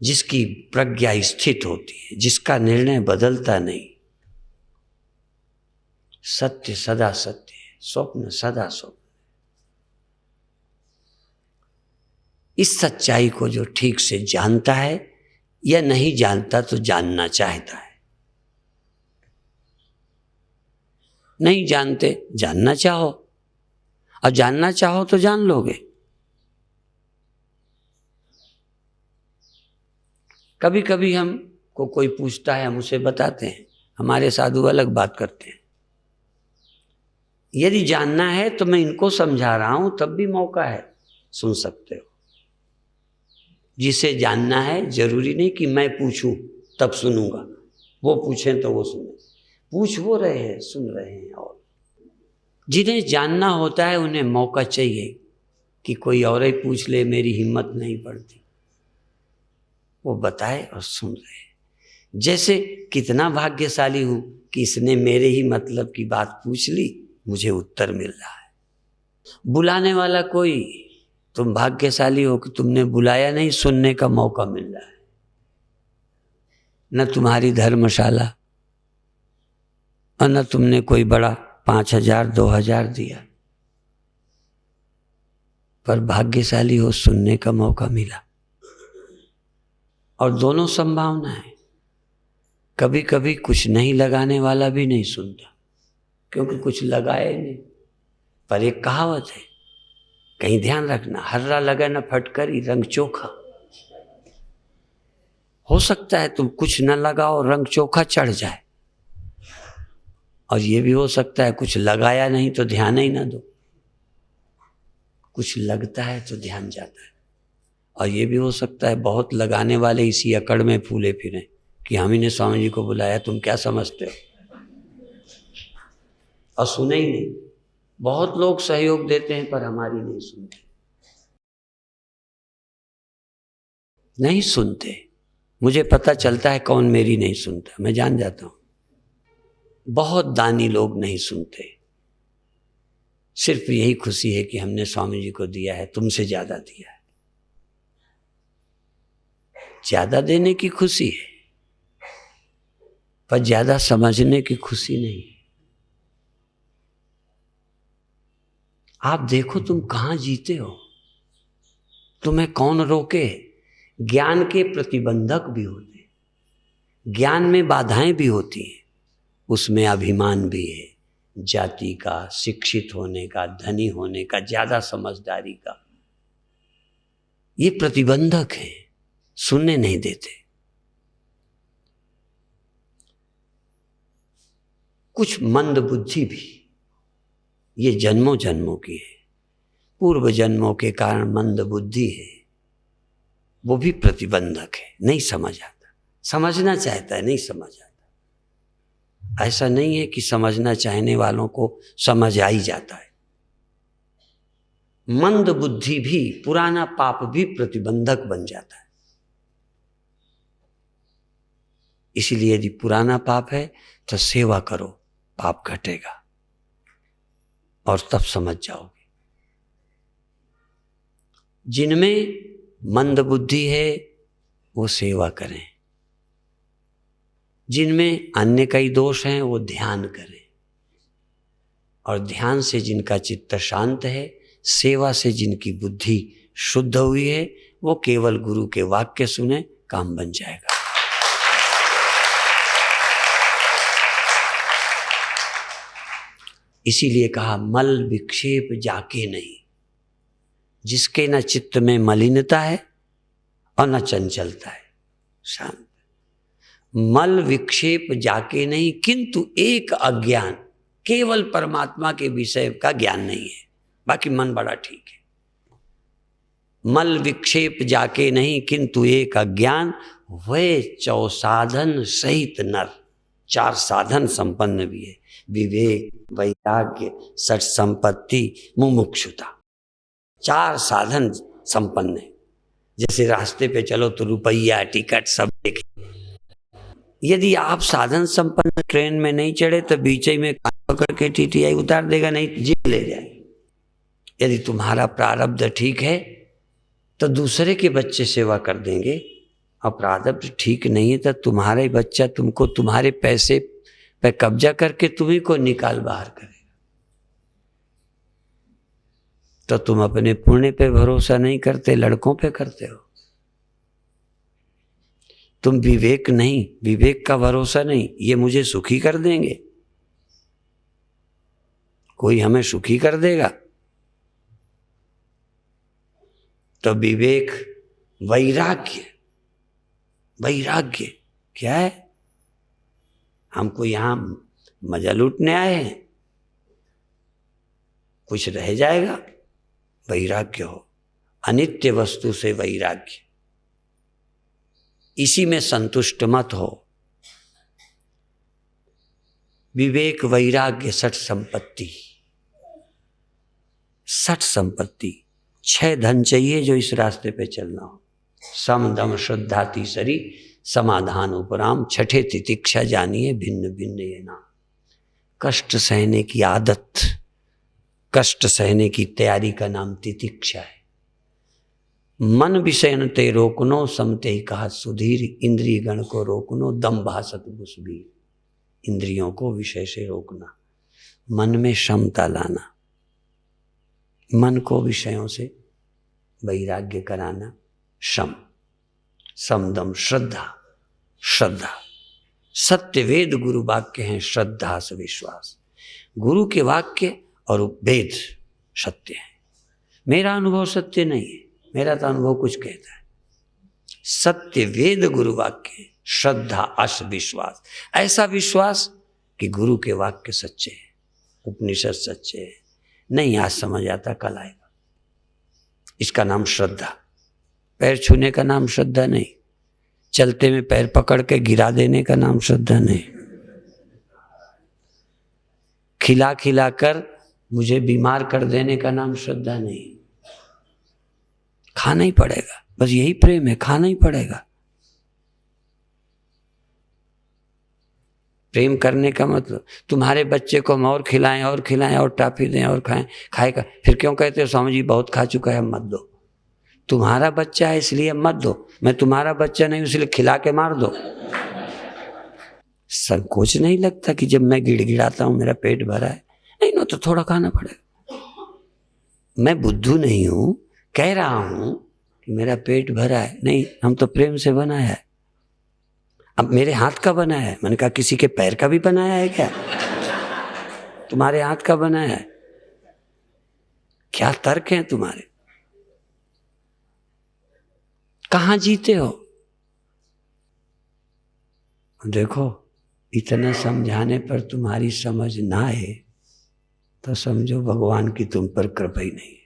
जिसकी प्रज्ञा स्थित होती है, जिसका निर्णय बदलता नहीं, सत्य सदा सत्य है, स्वप्न सदा स्वप्न। इस सच्चाई को जो ठीक से जानता है या नहीं जानता तो जानना चाहता है। नहीं जानते, जानना चाहो, और जानना चाहो तो जान लोगे। कभी कभी हमको कोई पूछता है, हम उसे बताते हैं। हमारे साधु अलग बात करते हैं। यदि जानना है तो मैं इनको समझा रहा हूं, तब भी मौका है, सुन सकते हो। जिसे जानना है, जरूरी नहीं कि मैं पूछूं तब सुनूंगा, वो पूछें तो वो सुने। पूछ वो रहे हैं, सुन रहे हैं। और जिन्हें जानना होता है उन्हें मौका चाहिए कि कोई और ही पूछ ले, मेरी हिम्मत नहीं पड़ती। वो बताए और सुन रहे हैं। जैसे कितना भाग्यशाली हूं कि इसने मेरे ही मतलब की बात पूछ ली, मुझे उत्तर मिल रहा है। बुलाने वाला कोई, तुम भाग्यशाली हो कि तुमने बुलाया नहीं, सुनने का मौका मिल रहा है। न तुम्हारी धर्मशाला और न तुमने कोई बड़ा 5,000 2,000 दिया, पर भाग्यशाली हो, सुनने का मौका मिला। और दोनों संभावना है। कभी कभी कुछ नहीं लगाने वाला भी नहीं सुनता, क्योंकि कुछ लगाए नहीं। पर एक कहावत है, कहीं ध्यान रखना, हर्रा लगा न फटकरी रंग चोखा। हो सकता है तुम कुछ न लगाओ, रंग चोखा चढ़ जाए, और ये भी हो सकता है कुछ लगाया नहीं तो ध्यान ही ना दो। कुछ लगता है तो ध्यान जाता है। और ये भी हो सकता है बहुत लगाने वाले इसी अकड़ में फूले फिरें कि हम ही ने स्वामी जी को बुलाया, तुम क्या समझते हो, और सुने ही नहीं। बहुत लोग सहयोग देते हैं पर हमारी नहीं सुनते, नहीं सुनते। मुझे पता चलता है कौन मेरी नहीं सुनता, मैं जान जाता हूं। बहुत दानी लोग नहीं सुनते। सिर्फ यही खुशी है कि हमने स्वामी जी को दिया है, तुमसे ज्यादा दिया है। ज्यादा देने की खुशी है, पर ज्यादा समझने की खुशी नहीं। आप देखो तुम कहां जीते हो, तुम्हें कौन रोके। ज्ञान के प्रतिबंधक भी होते हैं, ज्ञान में बाधाएं भी होती हैं, उसमें अभिमान भी है, जाति का, शिक्षित होने का, धनी होने का, ज्यादा समझदारी का। ये प्रतिबंधक है, सुनने नहीं देते। कुछ मंद बुद्धि भी, ये जन्मों जन्मों की है, पूर्व जन्मों के कारण मंद बुद्धि है, वो भी प्रतिबंधक है। नहीं समझ आता, समझना चाहता है, नहीं समझ आता। ऐसा नहीं है कि समझना चाहने वालों को समझ आ ही जाता है। मंद बुद्धि भी, पुराना पाप भी प्रतिबंधक बन जाता है। इसीलिए यदि पुराना पाप है तो सेवा करो, पाप घटेगा और तब समझ जाओगे। जिनमें मंद बुद्धि है वो सेवा करें, जिनमें अन्य कई दोष हैं वो ध्यान करें, और ध्यान से जिनका चित्त शांत है, सेवा से जिनकी बुद्धि शुद्ध हुई है, वो केवल गुरु के वाक्य सुने, काम बन जाएगा। इसीलिए कहा मल विक्षेप जाके नहीं। जिसके न चित्त में मलिनता है और न चंचलता है, शांत। मल विक्षेप जाके नहीं, किंतु एक अज्ञान, केवल परमात्मा के विषय का ज्ञान नहीं है, बाकी मन बड़ा ठीक है। मल विक्षेप जाके नहीं, किंतु एक अज्ञान, वे चौसाधन सहित नर। 4 साधन संपन्न भी है, विवेक, वैराग्य, सठ संपत्ति, मुमुक्षुता। 4 साधन संपन्न है। जैसे रास्ते पे चलो तो रुपया, टिकट सब देखे, यदि आप साधन संपन्न ट्रेन में नहीं चढ़े तो बीच ही में कान पकड़ के टीटीआई उतार देगा, नहीं जेल ले जाए। यदि तुम्हारा प्रारब्ध ठीक है तो दूसरे के बच्चे सेवा कर देंगे, और प्रारब्ध ठीक नहीं है तो तुम्हारा ही बच्चा तुमको तुम्हारे पैसे पे कब्जा करके तुम्ही को निकाल बाहर करेगा। तो तुम अपने पुण्य पे भरोसा नहीं करते, लड़कों पे करते हो। तुम विवेक नहीं, विवेक का भरोसा नहीं, ये मुझे सुखी कर देंगे, कोई हमें सुखी कर देगा। तो विवेक, वैराग्य, वैराग्य क्या है? हमको यहां मजा लूटने आए हैं, कुछ रह जाएगा। वैराग्य हो, अनित्य वस्तु से वैराग्य, इसी में संतुष्ट मत हो। विवेक, वैराग्य, सठ संपत्ति। सठ संपत्ति, 6 धन चाहिए जो इस रास्ते पे चलना हो। सम दम श्रद्धा तीसरी, समाधान उपराम, छठे तितिक्षा जानिए भिन्न भिन्न ये नाम। कष्ट सहने की आदत, कष्ट सहने की तैयारी का नाम तितिक्षा है। मन विषयन ते रोकनो, समते ही कहा सुधीर, इंद्रिय गण को रोकनो, दम भासत बुसबीर। इंद्रियों को विषय से रोकना, मन में क्षमता लाना, मन को विषयों से वैराग्य कराना, शम, समदम, श्रद्धा, श्रद्धा। सत्य वेद गुरु वाक्य हैं, श्रद्धा से विश्वास। गुरु के वाक्य और वेद सत्य है। मेरा अनुभव सत्य नहीं है, मेरा तो अनुभव कुछ कहता है। सत्य वेद गुरु वाक्य, श्रद्धा अश विश्वास। ऐसा विश्वास कि गुरु के वाक्य सच्चे हैं, उपनिषद सच्चे हैं। नहीं आज समझ आता, कल आएगा। इसका नाम श्रद्धा। पैर छूने का नाम श्रद्धा नहीं, चलते में पैर पकड़ के गिरा देने का नाम श्रद्धा नहीं, खिला खिला कर मुझे बीमार कर देने का नाम श्रद्धा नहीं। खाना ही पड़ेगा, बस यही प्रेम है, खाना ही पड़ेगा। प्रेम करने का मतलब तुम्हारे बच्चे को हम और खिलाएं और खिलाएं और टाफी दें और खाएं, खाएगा, फिर क्यों कहते हो स्वामी जी बहुत खा चुका है मत दो। तुम्हारा बच्चा है इसलिए मत दो, मैं तुम्हारा बच्चा नहीं इसलिए खिला के मार दो। संकोच नहीं लगता कि जब मैं गिड़गिड़ाता हूं मेरा पेट भरा है, नहीं ना तो थोड़ा खाना पड़ेगा। मैं बुद्धू नहीं हूं, कह रहा हूं कि मेरा पेट भरा है। नहीं, हम तो प्रेम से बनाया है। अब मेरे हाथ का बनाया है, मैंने कहा किसी के पैर का भी बनाया है क्या? तुम्हारे हाथ का बनाया है, क्या तर्क हैं तुम्हारे? कहां जीते हो? देखो, इतना समझाने पर तुम्हारी समझ ना आए तो समझो भगवान की तुम पर कृपा ही नहीं है।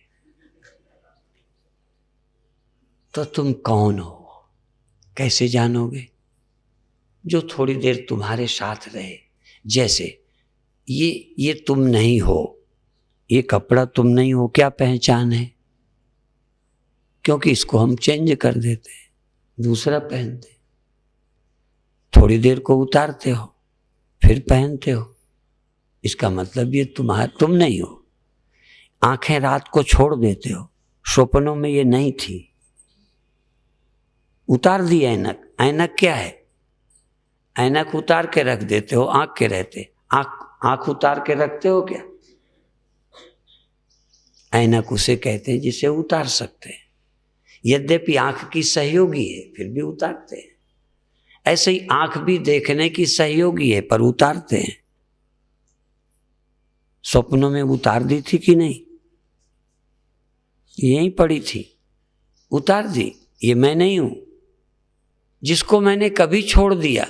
तो तुम कौन हो कैसे जानोगे? जो थोड़ी देर तुम्हारे साथ रहे। जैसे ये तुम नहीं हो, ये कपड़ा तुम नहीं हो, क्या पहचान है? क्योंकि इसको हम चेंज कर देते हैं, दूसरा पहनते। थोड़ी देर को उतारते हो फिर पहनते हो, इसका मतलब ये तुम नहीं हो। आंखें रात को छोड़ देते हो, स्वप्नों में ये नहीं थी, उतार दी ऐनक। ऐनक क्या है? ऐनक उतार के रख देते हो, आंख के रहते। आंख उतार के रखते हो क्या? ऐनक उसे कहते हैं जिसे उतार सकते हैं। यद्यपि आंख की सहयोगी है फिर भी उतारते हैं। ऐसे ही आंख भी देखने की सहयोगी है पर उतारते हैं। स्वप्नों में उतार दी थी कि नहीं? यहीं पड़ी थी, उतार दी। ये मैं नहीं हूं, जिसको मैंने कभी छोड़ दिया,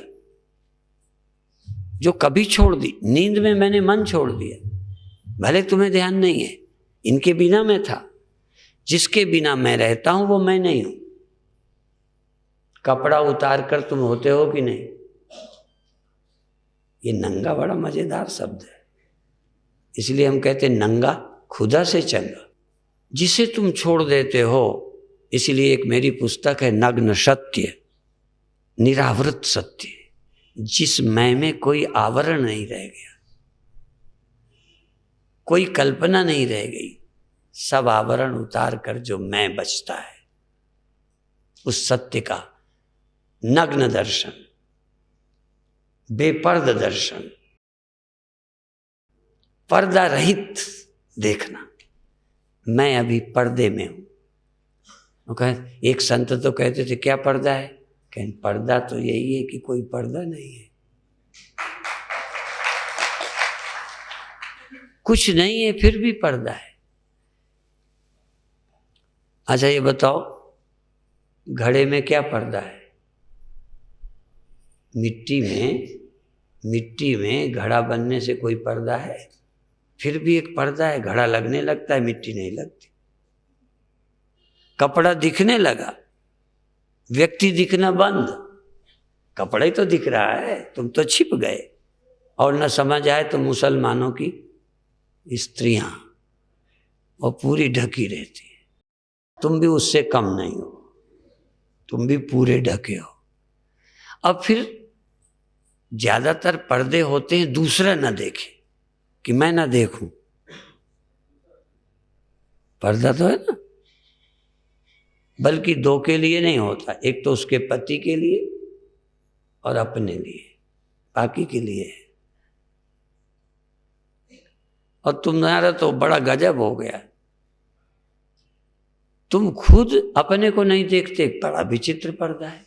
जो कभी छोड़ दी। नींद में मैंने मन छोड़ दिया, भले तुम्हें ध्यान नहीं है, इनके बिना मैं था। जिसके बिना मैं रहता हूं वो मैं नहीं हूं। कपड़ा उतार कर तुम होते हो कि नहीं? ये नंगा बड़ा मजेदार शब्द है, इसलिए हम कहते हैं नंगा खुदा से चंगा। जिसे तुम छोड़ देते हो, इसलिए एक मेरी पुस्तक है नग्न सत्य, निरावृत सत्य। जिस मैं में कोई आवरण नहीं रह गया, कोई कल्पना नहीं रह गई, सब आवरण उतार कर जो मैं बचता है, उस सत्य का नग्न दर्शन, बेपर्द दर्शन, पर्दा रहित देखना। मैं अभी पर्दे में हूं। एक संत तो कहते थे क्या पर्दा है? कहें पर्दा तो यही है कि कोई पर्दा नहीं है, कुछ नहीं है फिर भी पर्दा है। अच्छा ये बताओ, घड़े में क्या पर्दा है? मिट्टी में घड़ा बनने से कोई पर्दा है? फिर भी एक पर्दा है, घड़ा लगने लगता है, मिट्टी नहीं लगती। कपड़ा दिखने लगा, व्यक्ति दिखना बंद, कपड़ा ही तो दिख रहा है, तुम तो छिप गए। और न समझ आए तो मुसलमानों की स्त्रियां वो पूरी ढकी रहती है, तुम भी उससे कम नहीं हो, तुम भी पूरे ढके हो। अब फिर ज्यादातर पर्दे होते हैं दूसरा ना देखे, कि मैं ना देखूं। पर्दा तो है ना, बल्कि दो के लिए नहीं होता, एक तो उसके पति के लिए और अपने लिए, बाकी के लिए है। और तुम्हारा तो बड़ा गजब हो गया, तुम खुद अपने को नहीं देखते, बड़ा विचित्र पर्दा है।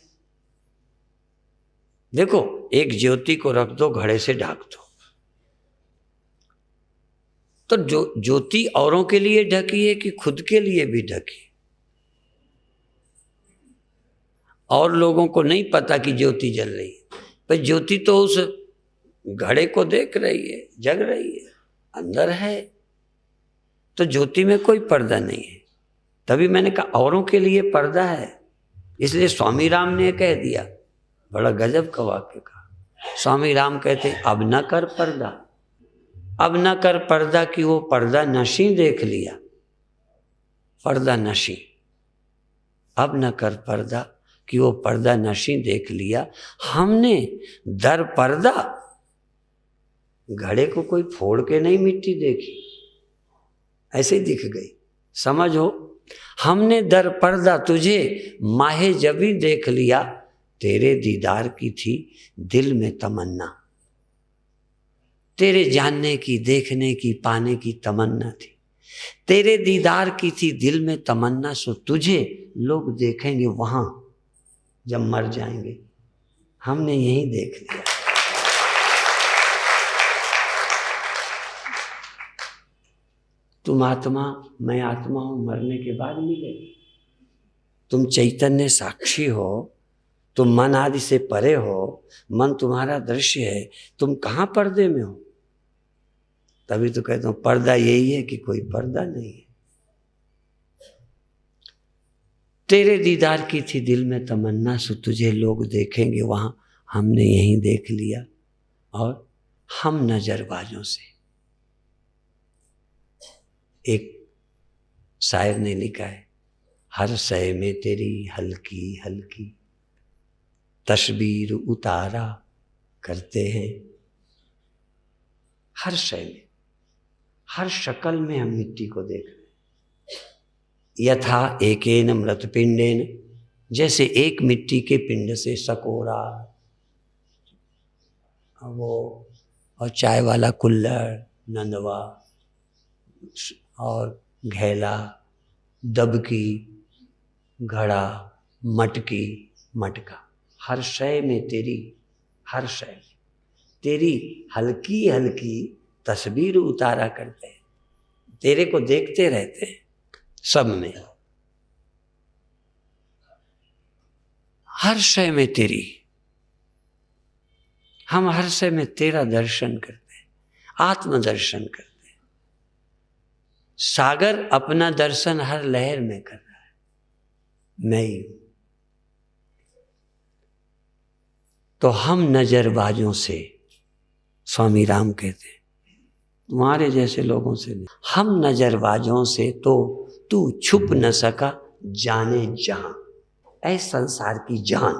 देखो, एक ज्योति को रख दो, घड़े से ढक दो, तो जो ज्योति औरों के लिए ढकी है कि खुद के लिए भी ढकी? और लोगों को नहीं पता कि ज्योति जल रही है, पर ज्योति तो उस घड़े को देख रही है, जग रही है, अंदर है, तो ज्योति में कोई पर्दा नहीं है। तभी मैंने कहा औरों के लिए पर्दा है, इसलिए स्वामी राम ने कह दिया, बड़ा गजब का वाक्य कहा। स्वामी राम कहते अब न कर पर्दा, अब न कर पर्दा कि वो पर्दा नशी देख लिया, पर्दा नशी, अब न कर पर्दा कि वो पर्दा नशी देख लिया। हमने दर पर्दा घड़े को कोई फोड़ के नहीं मिट्टी देखी, ऐसे ही दिख गई, समझो। हमने दर पर्दा तुझे माहे जबी देख लिया, तेरे दीदार की थी दिल में तमन्ना, तेरे जानने की, देखने की, पाने की तमन्ना थी, तेरे दीदार की थी दिल में तमन्ना। सो तुझे लोग देखेंगे वहां जब मर जाएंगे, हमने यही देख लिया। तुम आत्मा, मैं आत्मा हूं, मरने के बाद मिलेगी। तुम चैतन्य साक्षी हो, तुम मन आदि से परे हो, मन तुम्हारा दृश्य है, तुम कहां पर्दे में हो? तभी तो कहता हूं पर्दा यही है कि कोई पर्दा नहीं है। तेरे दीदार की थी दिल में तमन्ना, सो तुझे लोग देखेंगे वहां, हमने यही देख लिया। और हम नजरबाजों से, एक शायर ने लिखा है, हर शय में तेरी हल्की हल्की तस्वीर उतारा करते हैं। हर शय में, हर शक्ल में हम मिट्टी को देख रहे हैं। यथा एकेन मृत पिंडेन, जैसे एक मिट्टी के पिंड से सकोरा, वो और चाय वाला कुल्हड़, नंदवा और घेला, दबकी, घड़ा, मटकी, मटका, हर शय में तेरी, हर शय में तेरी हल्की हल्की तस्वीर उतारा करते हैं, तेरे को देखते रहते हैं सब में। हर शय में तेरी, हम हर शय में तेरा दर्शन करते हैं, आत्मदर्शन करते हैं। सागर अपना दर्शन हर लहर में कर रहा है, मैं ही हूं। तो हम नजरबाजों से, स्वामी राम कहते हैं, तुम्हारे जैसे लोगों से नहीं, हम नजरबाजों से तो तू छुप न सका जाने जहां। ऐ संसार की जान,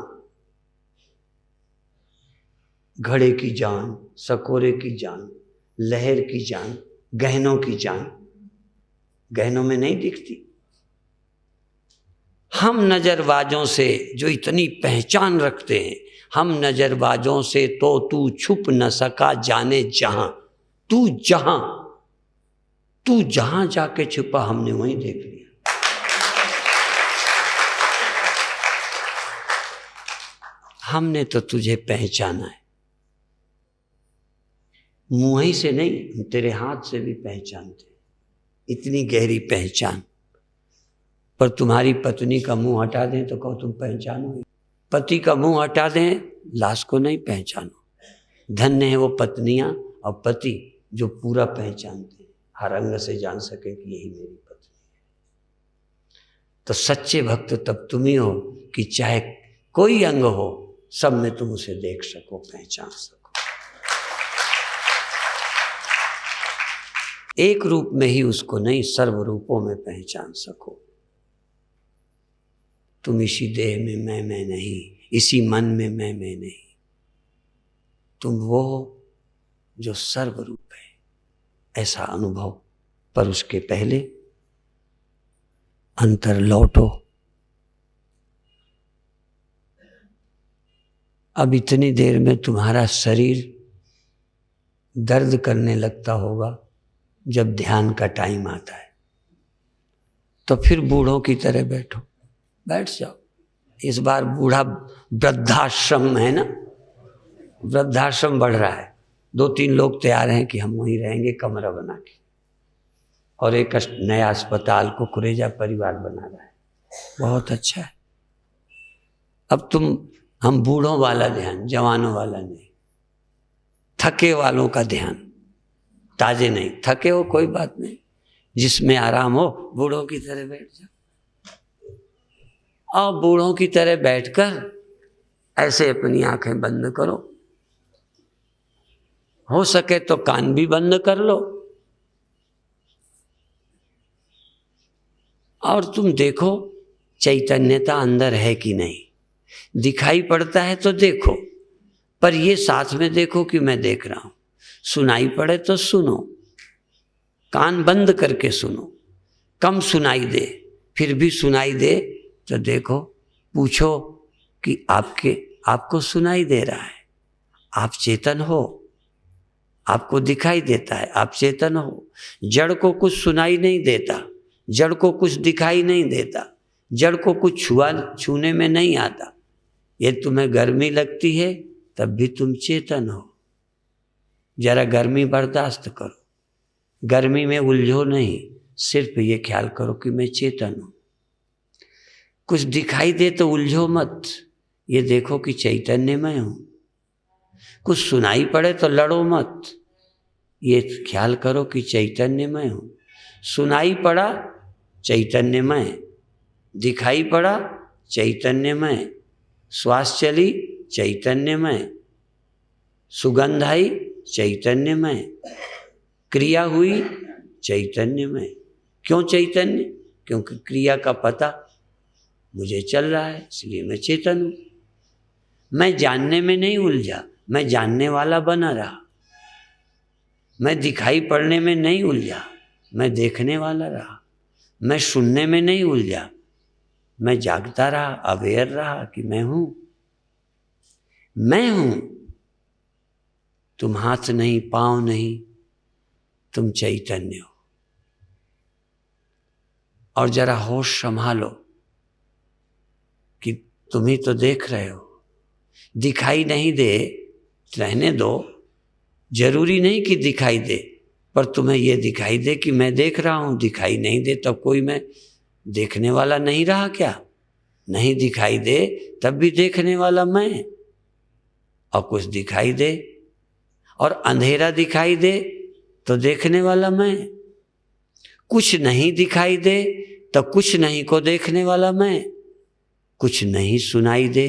घड़े की जान, सकोरे की जान, लहर की जान, गहनों की जान गहनों में नहीं दिखती। हम नजरबाजों से जो इतनी पहचान रखते हैं, हम नजरबाजों से तो तू छुप न सका जाने जहां, तू जहां जाके छुपा हमने वहीं देख लिया। हमने तो तुझे पहचाना है, मुंह ही से नहीं, तेरे हाथ से भी पहचानते, इतनी गहरी पहचान। पर तुम्हारी पत्नी का मुंह हटा दें तो कहो तुम पहचानो, पति का मुंह हटा दें लाश को नहीं पहचानो। धन्य है वो पत्नियां और पति जो पूरा पहचानते हैं, हर अंग से जान सके कि यही मेरी पत्नी है। तो सच्चे भक्त तब तुम ही हो कि चाहे कोई अंग हो, सब में तुम उसे देख सको, पहचान सको। एक रूप में ही उसको नहीं, सर्व रूपों में पहचान सको। तुम इसी देह में मैं नहीं, इसी मन में मैं नहीं, तुम वो जो सर्व रूप है, ऐसा अनुभव। पर उसके पहले अंतर लौटो। अब इतनी देर में तुम्हारा शरीर दर्द करने लगता होगा जब ध्यान का टाइम आता है, तो फिर बूढ़ों की तरह बैठो, बैठ जाओ। इस बार बूढ़ा वृद्धाश्रम है ना, वृद्धाश्रम बढ़ रहा है, 2-3 लोग तैयार हैं कि हम वहीं रहेंगे कमरा बना के, और एक नया अस्पताल को कुरेजा परिवार बना रहा है, बहुत अच्छा है। अब हम बूढ़ों वाला ध्यान, जवानों वाला नहीं, थके वालों का ध्यान, ताजे नहीं, थके हो कोई बात नहीं, जिसमें आराम हो बूढ़ों की तरह बैठ जाओ। और बूढ़ों की तरह बैठकर ऐसे अपनी आंखें बंद करो, हो सके तो कान भी बंद कर लो, और तुम देखो चैतन्यता अंदर है कि नहीं। दिखाई पड़ता है तो देखो, पर ये साथ में देखो कि मैं देख रहा हूं। सुनाई पड़े तो सुनो, कान बंद करके सुनो, कम सुनाई दे फिर भी सुनाई दे तो देखो, पूछो कि आपको सुनाई दे रहा है, आप चेतन हो, आपको दिखाई देता है, आप चेतन हो। जड़ को कुछ सुनाई नहीं देता, जड़ को कुछ दिखाई नहीं देता, जड़ को कुछ छूने में नहीं आता। ये तुम्हें गर्मी लगती है तब भी तुम चेतन हो, जरा गर्मी बर्दाश्त करो, गर्मी में उलझो नहीं, सिर्फ ये ख्याल करो कि मैं चेतन हूं। कुछ दिखाई दे तो उलझो मत, ये देखो कि चैतन्य में हूं। कुछ सुनाई पड़े तो लड़ो मत, ये ख्याल करो कि चैतन्य में हूं। सुनाई पड़ा चैतन्यमय, दिखाई पड़ा चैतन्यमय, श्वास चली चैतन्यमय, सुगंध आई चैतन्यमय, क्रिया हुई चैतन्यमय। क्यों चैतन्य? क्योंकि क्रिया का पता मुझे चल रहा है, इसलिए मैं चेतन हूं। मैं जानने में नहीं उलझा, मैं जानने वाला बना रहा। मैं दिखाई पड़ने में नहीं उलझा, मैं देखने वाला रहा। मैं सुनने में नहीं उलझा, मैं जागता रहा, अवेयर रहा कि मैं हूं, मैं हूं। तुम हाथ नहीं, पांव नहीं, तुम चैतन्य हो। और जरा होश संभालो कि तुम ही तो देख रहे हो। दिखाई नहीं दे, रहने दो, जरूरी नहीं कि दिखाई दे, पर तुम्हें यह दिखाई दे कि मैं देख रहा हूं। दिखाई नहीं दे तब कोई मैं देखने वाला नहीं रहा क्या? नहीं दिखाई दे तब भी देखने वाला मैं। और कुछ दिखाई दे और अंधेरा दिखाई दे तो देखने वाला मैं। कुछ नहीं दिखाई दे तो कुछ नहीं को देखने वाला मैं। कुछ नहीं सुनाई दे,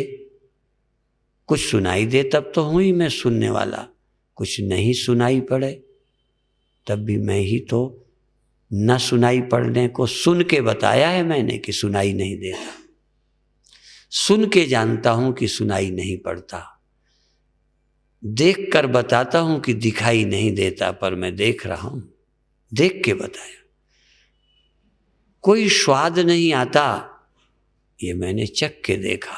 कुछ सुनाई दे तब तो हूं ही मैं सुनने वाला। कुछ नहीं सुनाई पड़े तब भी मैं ही तो। न सुनाई पड़ने को सुन के बताया है मैंने कि सुनाई नहीं देता। सुन के जानता हूं कि सुनाई नहीं पड़ता। देख कर बताता हूं कि दिखाई नहीं देता, पर मैं देख रहा हूं, देख के बताया। कोई स्वाद नहीं आता, ये मैंने चख के देखा।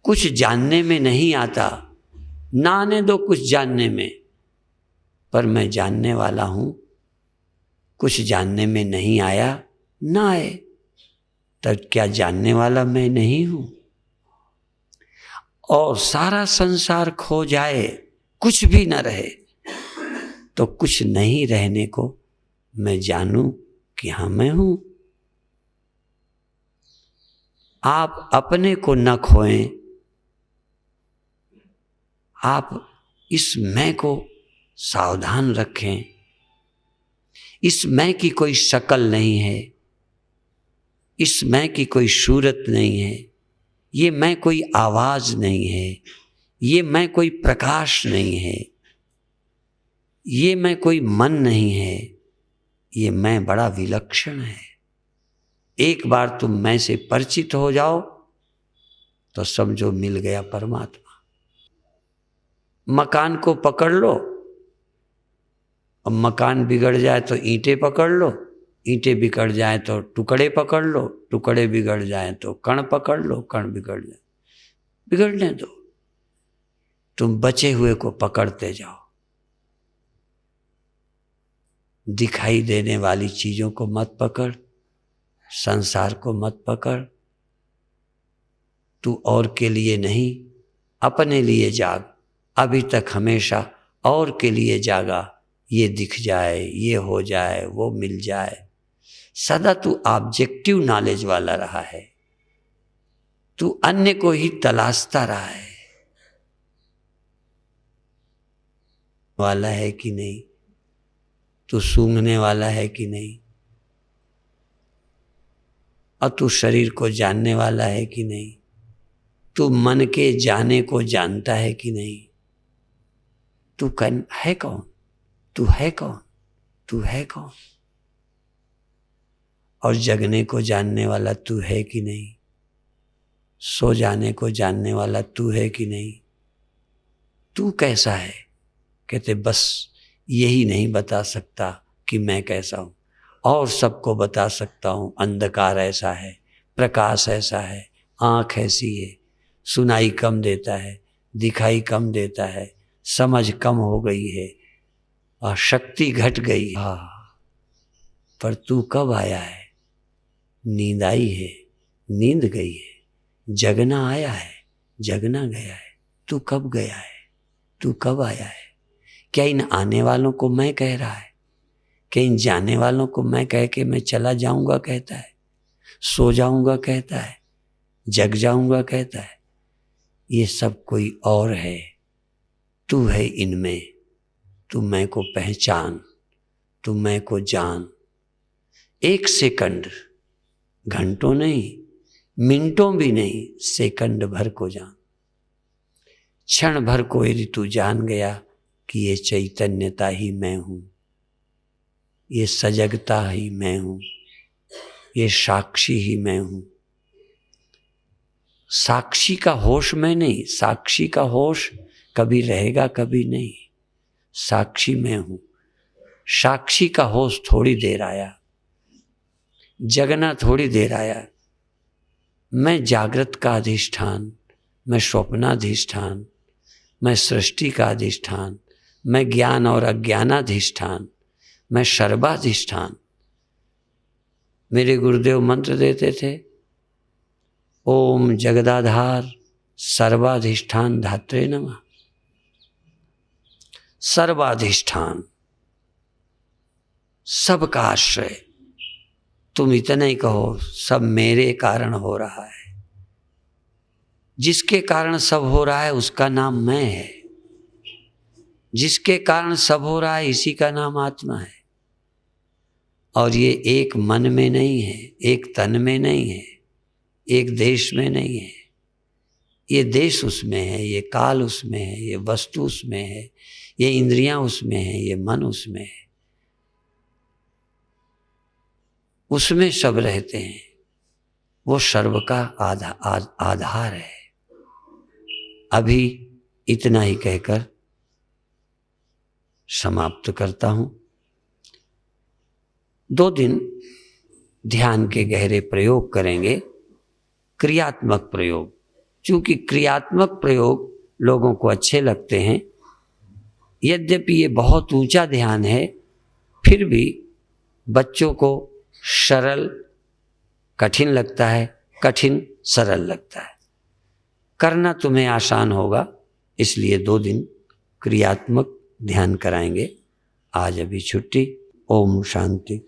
कुछ जानने में नहीं आता, ना आने दो कुछ जानने में, पर मैं जानने वाला हूं। कुछ जानने में नहीं आया, ना आए, तब क्या जानने वाला मैं नहीं हूं? और सारा संसार खो जाए, कुछ भी न रहे, तो कुछ नहीं रहने को मैं जानूं कि हाँ मैं हूं। आप अपने को न खोएं, आप इस मैं को सावधान रखें। इस मैं की कोई शक्ल नहीं है, इस मैं की कोई सूरत नहीं है, ये मैं कोई आवाज नहीं है, ये मैं कोई प्रकाश नहीं है, ये मैं कोई मन नहीं है, ये मैं बड़ा विलक्षण है। एक बार तुम मैं से परिचित हो जाओ तो समझो मिल गया परमात्मा। मकान को पकड़ लो, अब मकान बिगड़ जाए तो ईंटें पकड़ लो, ईंटें बिगड़ जाए तो टुकड़े पकड़ लो, टुकड़े बिगड़ जाए तो कण पकड़ लो, कण बिगड़ जाए, बिगड़ने दो। तुम बचे हुए को पकड़ते जाओ। दिखाई देने वाली चीजों को मत पकड़, संसार को मत पकड़। तू और के लिए नहीं, अपने लिए जाग। अभी तक हमेशा और के लिए जागा, ये दिख जाए, ये हो जाए, वो मिल जाए। सदा तू ऑब्जेक्टिव नॉलेज वाला रहा है, तू अन्य को ही तलाशता रहा है। वाला है कि नहीं, तू सूंघने वाला है कि नहीं, और तू शरीर को जानने वाला है कि नहीं, तू मन के जाने को जानता है कि नहीं। तू है कौन, तू है कौन, तू है कौन? और जगने को जानने वाला तू है कि नहीं, सो जाने को जानने वाला तू है कि नहीं। तू कैसा है? कहते बस यही नहीं बता सकता कि मैं कैसा हूं, और सबको बता सकता हूं। अंधकार ऐसा है, प्रकाश ऐसा है, आंख ऐसी है, सुनाई कम देता है, दिखाई कम देता है, समझ कम हो गई है और शक्ति घट गई है। हाँ, पर तू कब आया है? नींद आई है, नींद गई है, जगना आया है, जगना गया है। तू कब गया है? तू कब आया है? क्या इन आने वालों को मैं कह रहा है? क्या इन जाने वालों को मैं कह के मैं चला जाऊंगा कहता है, सो जाऊंगा कहता है, जग जाऊंगा कहता है? ये सब कोई और है। तू है इनमें। तू मैं को पहचान, तू मैं को जान। एक सेकंड, घंटों नहीं, मिनटों भी नहीं, सेकंड भर को जान। क्षण भर को यदि तू जान गया कि ये चैतन्यता ही मैं हूं, ये सजगता ही मैं हूं, ये साक्षी ही मैं हूं। साक्षी का होश मैं नहीं, साक्षी का होश कभी रहेगा कभी नहीं। साक्षी मैं हूं। साक्षी का होश थोड़ी देर आया, जगना थोड़ी देर आया। मैं जागृत का अधिष्ठान, मैं स्वप्नाधिष्ठान, मैं सृष्टि का अधिष्ठान, मैं ज्ञान और अज्ञानाधिष्ठान, मैं सर्वाधिष्ठान। मेरे गुरुदेव मंत्र देते थे, ओम जगदाधार सर्वाधिष्ठान धात्रे नमः। सर्वाधिष्ठान, सबका आश्रय। तुम इतना ही कहो, सब मेरे कारण हो रहा है। जिसके कारण सब हो रहा है उसका नाम मैं है। जिसके कारण सब हो रहा है इसी का नाम आत्मा है। और ये एक मन में नहीं है, एक तन में नहीं है, एक देश में नहीं है। ये देश उसमें है, ये काल उसमें है, ये वस्तु उसमें है, ये इंद्रियां उसमें है, ये मन उसमें है। उसमें सब रहते हैं। वो सर्व का आधार है। अभी इतना ही कहकर समाप्त करता हूं। 2 दिन ध्यान के गहरे प्रयोग करेंगे, क्रियात्मक प्रयोग। चूंकि क्रियात्मक प्रयोग लोगों को अच्छे लगते हैं, यद्यपि ये बहुत ऊंचा ध्यान है, फिर भी बच्चों को सरल कठिन लगता है, कठिन सरल लगता है। करना तुम्हें आसान होगा, इसलिए 2 दिन क्रियात्मक ध्यान कराएंगे। आज अभी छुट्टी। ओम शांति।